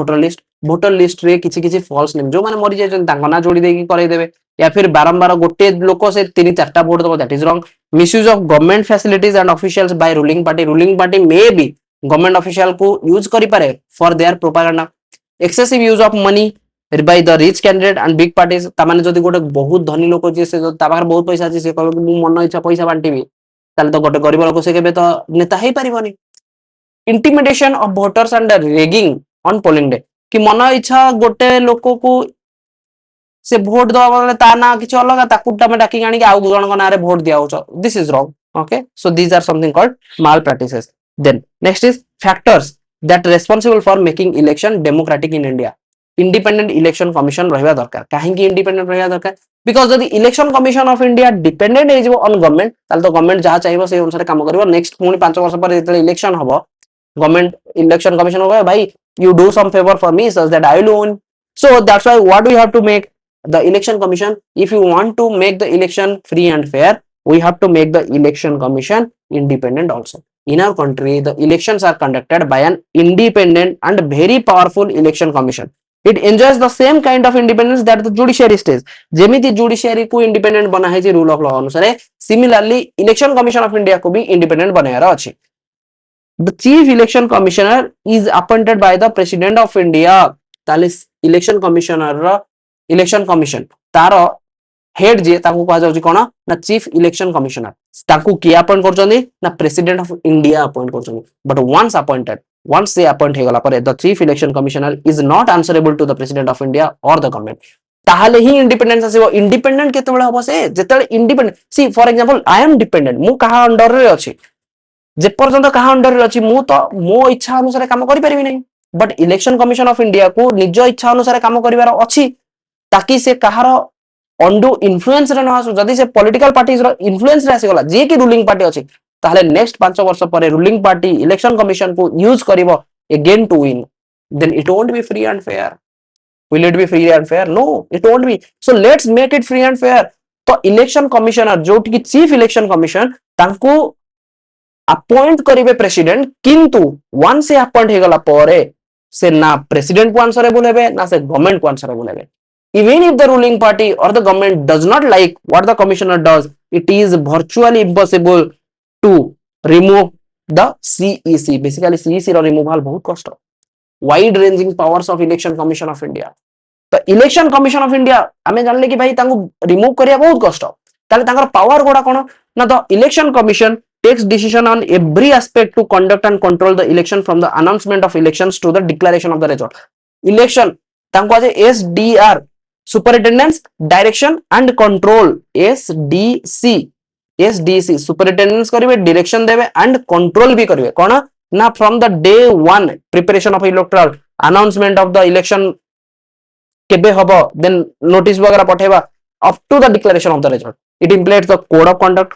voter list रे किछि किछि फॉल्स नेम जो माने मरि जाय तांको ना जोड़ी देकी करे देबे या फिर बारंबार गोटे लोक से तीन चारटा वोट दबो that is wrong misuse of government facilities and officials by ruling party may be government official को यूज करि पारे for their propaganda excessive use of money by the rich candidate and big parties ता माने जदी गोटे बहुत धनी लोक जे से ता बाहर बहुत पैसा अछि से कहबे मु मन इच्छा पैसा बांटीबी ताले तो गोटे गरीब लोक से केबे तो नेता हे परिबनी intimidation of voters and rigging on polling day कि मन इच्छा गोटे लोक को से वोट दवा वाले ता ना किछ अलग ताकू तमे डाकी गाणी के आउ जण को नारे वोट दिया होछ this is wrong okay so these are something called malpractices then next is factors that responsible for making election democratic in India. Independent election commission रहिबा दरकार काहेकि independent रहिबा दरकार because जदि election commission of India dependent hey on government ताले तो government जहा चाहिबो से अनुसार काम करिवो next पुनी 5 वर्ष पर जेतले election हबो government election commission होगा भाई you do some favor for me such that I will win. So that's why what we have to make the election commission, if you want to make the election free and fair, we have to make the election commission independent also. In our country, the elections are conducted by an independent and very powerful election commission. It enjoys the same kind of independence that the judiciary stays. जेमिति judiciary को independent बना है जी rule of law अनुसार, similarly election commission of India को भी independent बनाया अछि. The chief election commissioner is appointed by the president of India. ताले election commissioner रा election commission तारो हेड जे ताकू कहा जाउची कोन ना चीफ इलेक्शन कमिश्नर ताकू की अपॉइंट करचोनी ना प्रेसिडेंट ऑफ इंडिया अपॉइंट करचोनी बट once they appoint हे गला पर the chief election commissioner is not answerable to the president of India और द गवर्नमेंट ताहाले ही इंडिपेंडेंस आसीबो इंडिपेंडेंट केतेबेला होबो से जेतेले independent C for example I am dependent मु कहा अंडर रे अछि जे पर्यंत कहा अंडर रे अछि मु तो मो इच्छा अनुसार काम करि परिबि नै but election commission of India को निज इच्छा अनुसार काम करिवार अछि ताकि से कहार अंडू इन्फ्लुएंस रे न आसु जदी से पॉलिटिकल पार्टीज रो इन्फ्लुएंस रे आसी गला जे की रूलिंग पार्टी अछि ताहले नेक्स्ट 5 वर्ष पर रूलिंग पार्टी इलेक्शन कमिशन को यूज करिवो again to win then it won't be free and fair will it be free and fair no it won't be so let's make it free and fair तो election commissioner जो की chief election commission तांको appoint करिवे president किंतु once से appoint हे गला परे से ना प्रेसिडेंट को आंसरेबल हेबे ना से गवर्नमेंट को आंसरेबल हेबे. Even if the ruling party or the government does not like what the commissioner does, it is virtually impossible to remove the CEC. Basically, CEC row removal बहुत कष्ट. Wide ranging powers of Election Commission of India. तो Election Commission of India हमें जानले कि भाई तांको remove करिया बहुत कष्ट. ताले तांकर power गोड़ा कोन ना the Election Commission takes decision on every aspect to conduct and control the election from the announcement of elections to the declaration of the result. Election तांको आज SDR Superintendence, Direction and Control SDC Superintendence करिवे direction देवे and control भी करिवे कोन ना from the day one preparation of electoral announcement of the election केबे हबो then notice वगैरह पठेबा up to the declaration of the result. It implements the code of conduct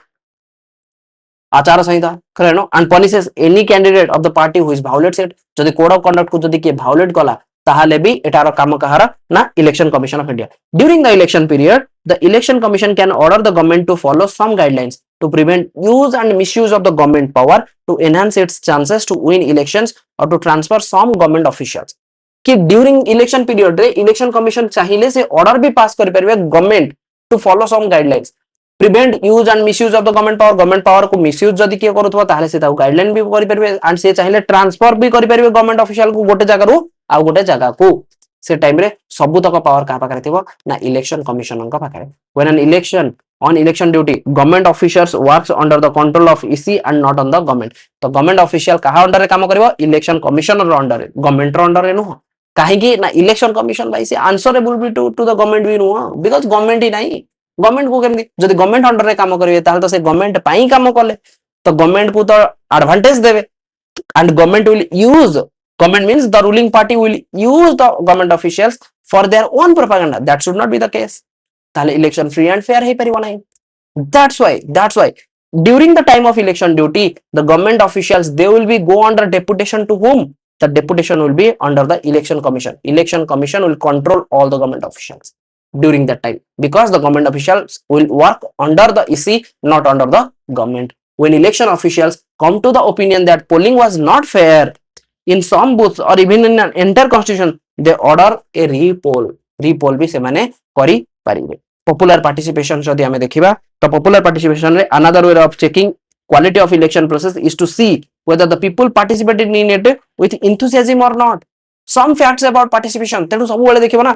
आचार संहिता Carreno and punishes any candidate of the party who is violates it. जदि code of conduct को जदि के violate कला ताहाले भी एटारो काम कहार ना election commission of India. During the election period the election commission can order the government to follow some guidelines to prevent use and misuse of the government power to enhance its chances to win elections और to transfer some government officials. कि during election period रे election commission चाहिए से order भी pass कर परिबे government to follow some guidelines prevent use and misuse of the government power को misuse जदी के करथवा ताहले से ताऊ गाइडलाइन भी करि परिबे एंड से चाहिए ट्रांसफर भी करि परिबे गवर्नमेंट ऑफिशियल को गोटे जगह रु आ गोटे जगह को से टाइम रे सबु तक पावर का पाखरे थिबो ना इलेक्शन कमिशनर का पाखरे. When an election on election duty government officials works under the control of EC and not on the government. तो गवर्नमेंट ऑफिशियल कहा अंडर रे काम करिवो इलेक्शन कमिशनर अंडर रे गवर्नमेंट रो अंडर रे नो काहे कि ना इलेक्शन कमिशन भाई से आंसरेबल भी टू द गवर्नमेंट भी नो बिकॉज़ गवर्नमेंट ही नहीं गवर्नमेंट को केमदी जदि गवर्नमेंट अंडर रे काम करिवे ताहले तो से गवर्नमेंट पाई काम करले तो गवर्नमेंट को तो एडवांटेज देवे and government will use government means the ruling party will use the government officials for their own propaganda. That should not be the case. ताले election free and fair है परिवार नहीं. That's why during the time of election duty the government officials they will be go under deputation to whom the deputation will be under the election commission. Election commission will control all the government officials during that time because the government officials will work under the EC not under the government. When election officials come to the opinion that polling was not fair in some booths or even in an entire constitution, they order a repoll. Repoll भी से माने करी पारिबे. Popular participation जदि हमें देखिबा तो popular participation रे another way of checking quality of election process is to see whether the people participated in it with enthusiasm or not. Some facts about participation तेनु सब बेले देखिबा ना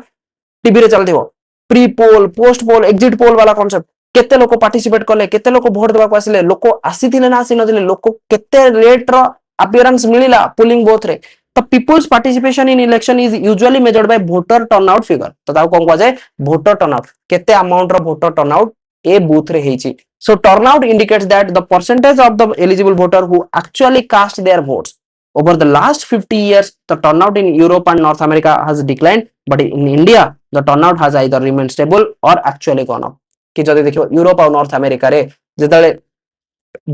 टीवी रे चलथिबो pre poll post poll exit poll वाला concept केते लोक पार्टिसिपेट करले केते लोक वोट देबा को आसिले लोक आसीथिले ना आसी नथिले लोक केते रेट रो अपीयरेंस मिलिला पोलिंग बोथ रे तो people's participation in election is usually measured by voter turnout figure तो ताऊ कोन को जाय वोटर टर्नआउट केते अमाउंट रो वोटर टर्नआउट ए बूथ रे हेची so turnout indicates that the percentage of the eligible voter who actually cast their votes Over the last 50 years, the turnout in Europe and North America has declined, but in India, the turnout has either remained stable or actually gone up. कि जदि देखियो Europe और north America रे जेतले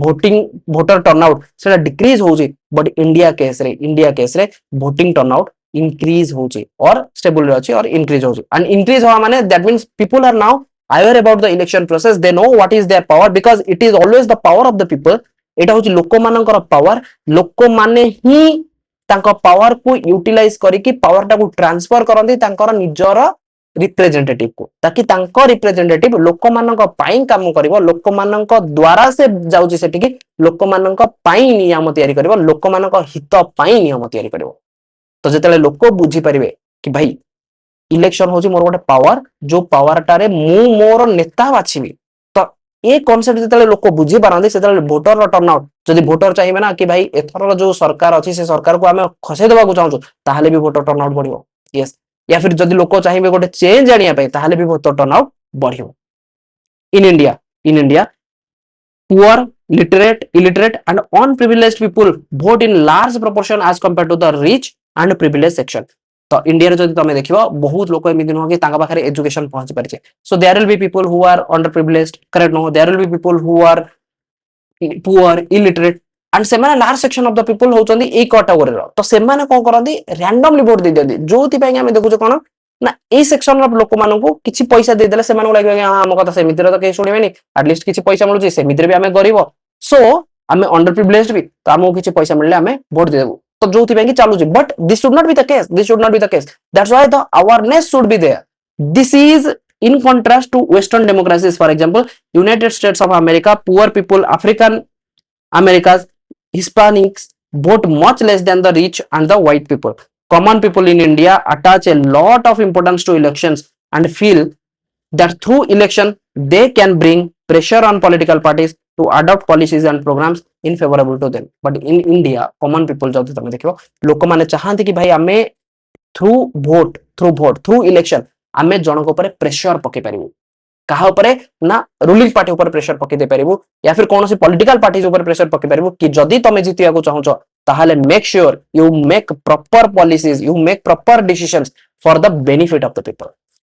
voting voter turnout सेटा decrease होउची, but India case रे voting turnout increase होउची और stable रहउची और increase होउची. And increase होवा माने that means people are now aware about the election process. They know what is their power because it is always the power of the people. एटा होची लोक मानकर power. लोक माने ही तांको पावर को यूटिलाइज करिकि पावर टा को ट्रांसफर करंती तांकर निजर रिप्रेजेंटेटिव को, ताकि तांको रिप्रेजेंटेटिव लोक मानक पाई काम करिवो, लोक मानक द्वारा से जाउची सेटिकी लोक मानक पाई नियम तयारी करिवो, लोक मानक हित पाई नियम तयारी करिवो. तो जेतेले लोक बुझी परिवे कि भाई इलेक्शन होची मोर गोटे पावर, जो पावर टारे मु मोर नेता बाछिबी. तो ए कांसेप्ट जेतेले लोक बुझी पारंदी सेतेले वोटर रो टर्नआउट, जदि वोटर चाहिबे ना कि भाई एथर जो सरकार अछि से सरकार को हमें खसे देबा को चाहू, ताहाले भी वोटर टर्नआउट बढ़िवो. यस, या फिर जदि लोक चाहिबे गोटे चेंज आनिया पे ताहाले भी वोटर टर्नआउट बढ़िवो. In India, poor, literate, illiterate, and unprivileged people vote in large proportion as compared to the rich and privileged section. तो इंडिया रे जदि तमे देखिबो बहुत लोक एमिति न कि तांका पाखरे एजुकेशन पहुंच परिचे. So there will be people who are underprivileged, correct no? There will be people who are poor, illiterate, and सेमाने large section of the people होचंदी ए कैटेगरी रो. तो सेमाने कोन करंदी रैंडमली वोट दे दियंदी, जोति पय हम देखुछ कोन ना ए सेक्शन ऑफ लोक मानकू किछि पैसा दे देले सेमानकू लागबे हां हम कथा सेमितिर तो के सुनिबेनी, एटलीस्ट किछि पैसा मिलुची सेमितिर भी हमें गरीब, सो हमें अंडर प्रिविलेज्ड भी तो हमकू किछि पैसा मिलले हमें वोट दे देबो. तो जोति पय कि चालुची, but this should not be the case. This should not be the case. That's why the awareness should be there. This is in contrast to Western democracies. For example, United States of America, poor people, African Americas, Hispanics vote much less than the rich and the white people. Common people in India attach a lot of importance to elections and feel that through election they can bring pressure on political parties to adopt policies and programs in favorable to them. But in India, common people जब तक देखियो लोक माने चाहते कि भाई हमें through election आमे जनक ऊपर प्रेशर पके परिबु. कहा ऊपर ना रूलिंग पार्टी ऊपर प्रेशर पके दे परिबु, या फिर कोनोसी पॉलिटिकल पार्टीज ऊपर प्रेशर पके परिबु कि जदी तमे जितिया को चाहछो ताहाले make sure you make proper policies, you make proper decisions for the benefit of the people.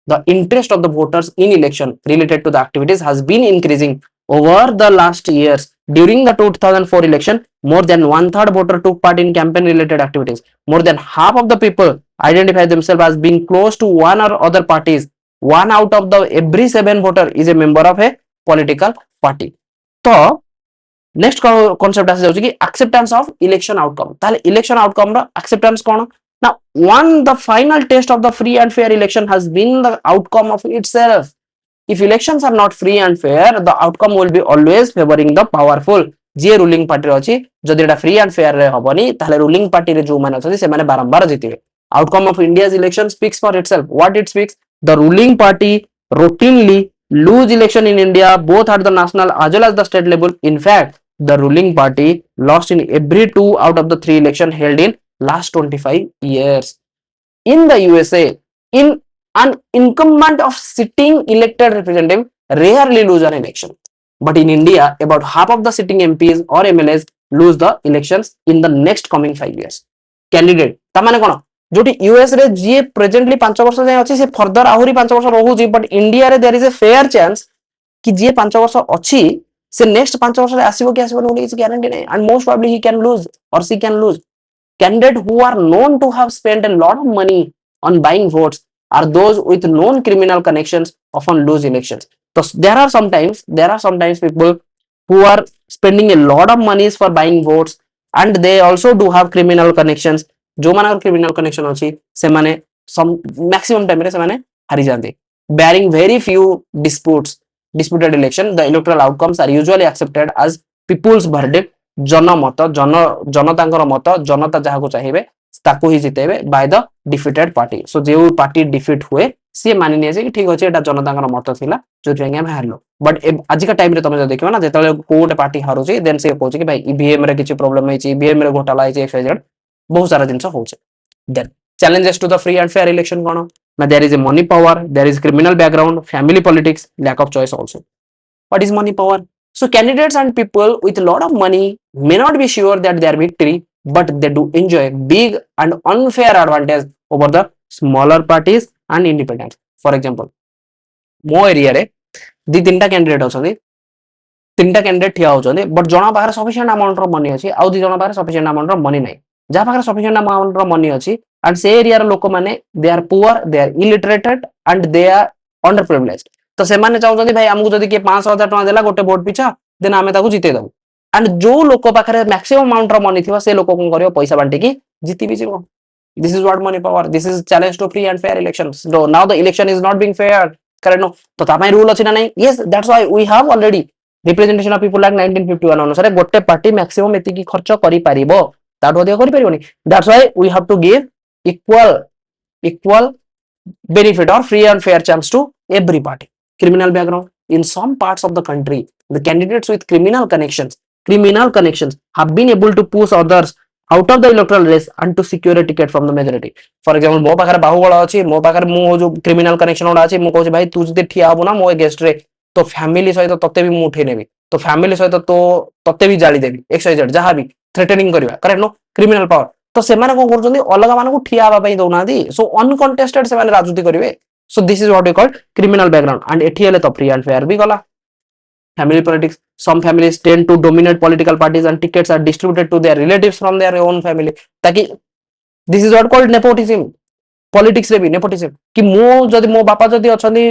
The interest of the voters in election related to the activities has been increasing over the last years. During the 2004 election, more than one-third voter took part in campaign-related activities. More than half of the people identify themselves as being close to one or other parties. One out of the every 7 voter is a member of a political party. तो next concept आसी जाउची कि acceptance of election outcome. ताले election outcome रो acceptance कोन ना one the final test of the free and fair election has been the outcome of itself. If elections are not free and fair, the outcome will be always favoring the powerful. J ruling party अछि जदि एटा free and fair रे हबनी ताले ruling party रे जो माने अछि से माने बारंबार जितिबे. Outcome of India's election speaks for itself. What it speaks? The ruling party routinely lose election in India both at the national as well as the state level. In fact, the ruling party lost in every 2 out of the 3 election held in last 25 years. In the USA, in an incumbent of sitting elected representative rarely lose an election. But in India, about half of the sitting MPs or MLAs lose the elections in the next coming 5 years. Candidate, तामाने cone जोटी US रे जे presently 5 वर्ष जाय अछि से further आहुरी 5 वर्ष रहउजी, but India रे there is a fair chance कि जे 5 वर्ष अछि से नेक्स्ट 5 वर्ष रे आसीबो कि आसीबो नो इज गारंटी नै, and most probably he can lose और she can lose. Candidates who are known to have spent a lot of money on buying votes are those with known criminal connections often lose elections. So there are sometimes people who are spending a lot of monies for buying votes and they also do have criminal connections. जो मानकर criminal connection अछि से माने some maximum time रे से माने हारि जांदे. Bearing very few disputed election, the electoral outcomes are usually accepted as people's verdict. जनमत जनतांकर मत जनता जहाको चाहिए ताको ही जितेबे by the defeated party. So जे पार्टी डिफिट हुए सी मानि निए कि ठीक अछि एटा जनतांकर मत थिला जो जे हम हारलो. बट आज का टाइम रे तमे देखिबो ना जेतले कोटे पार्टी हारुची देन से कहूची कि भाई ईवीएम रे किछि प्रॉब्लम होइची, ईवीएम रे घोटाला होइची, एक्सजेड बहुत सारा जिंस होउचे. Then challenges to the free and fair election कोन ना there is a money power, there is criminal background, family politics, lack of choice also. What is money power? So candidates and people with a lot of money may not be sure that their victory but they do enjoy big and unfair advantage over the smaller parties and independents. For example, ମୋ ଏରିଆରେ ଦି ତିନିଟା candidate ଅଛନ୍ତି, ତିନିଟା candidate ଠିଆ ହଉଛନ୍ତି, but ଜଣ ପାଖରେ sufficient ଆମାଉଣ୍ଟର ମନି ଅଛି, ଆଉ ଦି ଜଣ ପାଖରେ ସଫିସିଏଣ୍ଟ ଆମାଉଣ୍ଟର ମନି ନାହିଁ। ଯାହା ପାଖରେ ସଫିସିଏଣ୍ଟ ଆମାଉଣ୍ଟର ମନି ଅଛି ଆଣ୍ଡ ସେ ଏରିଆର ଲୋକମାନେ they are poor, they are illiterated and they are under privilege, ତ ସେମାନେ ଚାହୁଁଛନ୍ତି ଭାଇ ଆମକୁ ଯଦି କିଏ 500,000 ଟଙ୍କା ଦେଲା ଗୋଟେ ଭୋଟ ପିଛା, ଦେନ୍ ଆମେ ତାକୁ ଜିତେଇ ଦବୁ। ଆଣ୍ଡ ଯୋଉ ଲୋକ ପାଖରେ ମ୍ୟାକ୍ସିମମ୍ ଆମାଉଣ୍ଟର ମନି ଥିବ ସେ ଲୋକ କଣ କରିବ, ପଇସା ବାଣ୍ଟିକି ଜିତି ବି ଯିବ। This is what money power. This is challenge to free and fair elections. So now the election is not being fair. Correct? No. तो तापाई रूल अछि ना नहीं? Yes, that's why we have already representation of people like 1951 अनुसार गोटे party maximum एति की खर्च करि परिबो, ताठो अधिक करि परिबोनी. That's why we have to give equal benefit or free and fair chance to every party. Criminal background. In some parts of the country, the candidates with criminal connections have been able to push others out of the electoral race and to secure a ticket from the majority. For example, ମୋ ପାଖରେ ବାହୁବଳ ଅଛି, ମୋ ପାଖରେ ମୁଁ ଯୋଉ criminal connection ଗୁଡା ଅଛି, ମୁଁ କହୁଛି ଭାଇ ତୁ ଯଦି ଠିଆ ହବୁ ନା ମୋ ଏଗେନ୍ଷ୍ଟ ରେ, तो फैमिली सहित तते भी मु उठे नेबी, तो फैमिली सहित तो तते भी जाली देबी, XYZ जहां भी थ्रेटनिंग करबा, करेक्ट नो? Criminal power. तो सेमाने को करजोंदी अलग मानकु ठिया हबा पई दउनादी, सो अनकंटेस्टेड सेमाने राजनीति करिवे। So this is what we call criminal background and एठी हेले तो फ्री एंड फेयर भी गला। Family politics. Some families tend to dominate political parties and tickets are distributed to their relatives from their own family. ताकि this is what called nepotism. Politics रे भी nepotism कि मो जदि मो बापा जदि अछंदी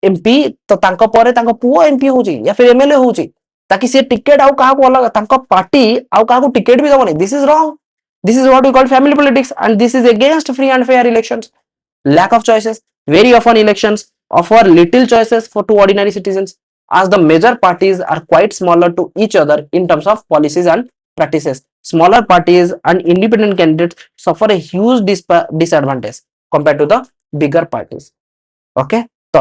एमपी तो तांको परे तांको पुओ एमपी होची या फिर एमएलए होची, ताकि से टिकेट आउ काहा को अलग तांको पार्टी आउ काहा को टिकेट भी दबनी। This is wrong. This is what we call family politics and this is against free and fair elections. Lack of choices. Very often elections offer little choices for to ordinary citizens as the major parties are quite smaller to each other in terms of policies and practices. Smaller parties and independent candidates suffer a huge disadvantage compared to the bigger parties. Okay, तो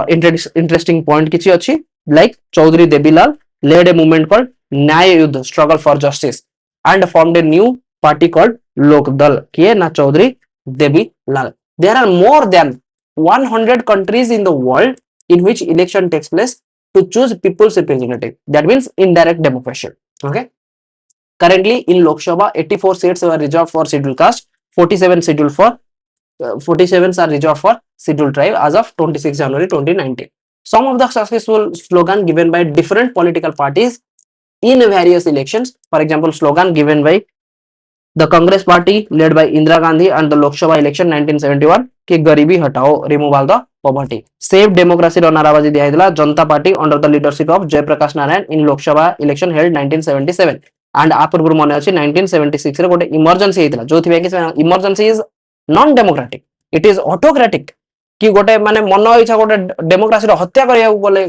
interesting point किछि अछि, like Chaudhary Devilal led a movement called न्याय युद्ध, struggle for justice, and formed a new party called Lokdal. किए ना Chaudhary Devilal. There are more than 100 countries in the world in which election takes place to choose people's representative. That means indirect democracy. Okay. Currently in Lok Sabha, 84 seats were reserved for scheduled caste, 47 are reserved for scheduled tribe as of 26 January 2019. Some of the successful slogan given by different political parties in various elections. For example, slogan given by the Congress party led by Indira Gandhi and the Lok Sabha election 1971 कि गरीबी हटाओ, remove all the poverty. Save democracy रो नाराबाजी दिया हैदला Janata Party under the leadership of Jayaprakash Narayan in Lok Sabha election held 1977. and आ पूर्व मने अछि 1976 रे गोटे इमरजेंसी हेतला, जोथि बे कि emergency is non democratic, it is autocratic कि गोटे माने मन इच्छा गोटे डेमोक्रेसी रो हत्या करिया बोले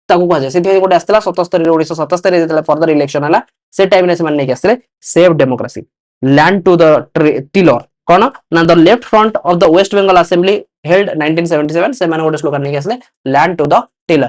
ताकू कह जाय। सेति गोटे आस्तला 77 रे 1977 रे जेतला फर्दर इलेक्शन हला से टाइम रे से माने कि आस्तले save democracy, land to the tiller कोन ना the left front of the West Bengal assembly held 1977 से माने गोटे स्लोगन नेके आसले land to the tiller,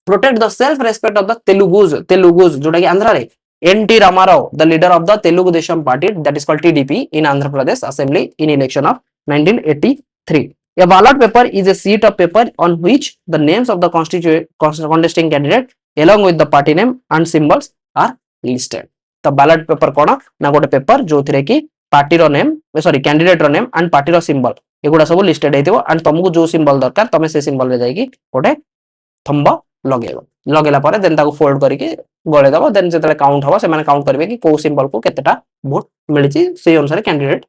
protect the self respect of the Telugus जोटा कि आंध्र रे NT Rama Rao the leader of the Telugu Desam party that is called TDP in Andhra Pradesh assembly in election of 1983. A ballot paper is a sheet of paper on which the names of the contesting candidate along with the party name and symbols are listed. तो ballot paper कोना ना गोटे paper जो थिरे कि party रो name sorry candidate रो name and party रो सिंबल एगुडा सब लिस्टेड हेतिबो एंड तुमको जो सिंबल दरकार तमे से सिंबल रे जाईकी गोटे थंब लगेबो, लगेला पारे देन ताको फोल्ड करिके गळे दबो, देन जेतले काउंट हबो से माने काउंट करबे कि को सिंबल को केतेटा वोट मिलिची से अनुसार कैंडिडेट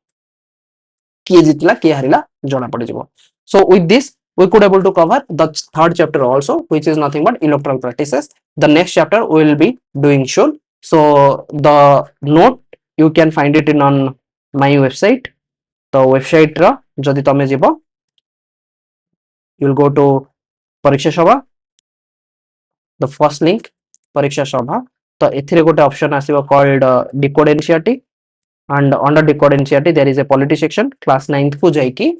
किए जितला किए हारिला जणा पड़े जिवो. So with this we could able to cover the third chapter also, which is nothing but electoral practices. The next chapter we will be doing soon. So the note you can find it in on my website. The website रा जदि तमे जिवो you will go to परीक्षा सभा, the first link परीक्षा सभा, तो एथिरे गोटे option आसीबो called Decode NCERT and under Decode NCERT there is a politics section. class 9th को जाईकी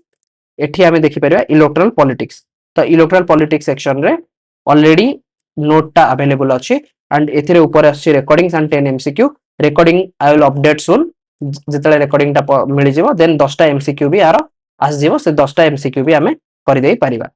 एठी आमे देखि परिबा इलेक्टोरल पॉलिटिक्स. तो इलेक्टोरल पॉलिटिक्स सेक्शन रे ऑलरेडी नोटटा अवेलेबल अछि एंड एथिरे ऊपर अछि recordings and 10 MCQ. Recording I will update soon, जेतले रिकॉर्डिंग टा मिलि जिवो देन 10 टा एमसीक्यू भी आरो आस जिवो, से 10 टा एमसीक्यू भी आमे करि देई परिबा.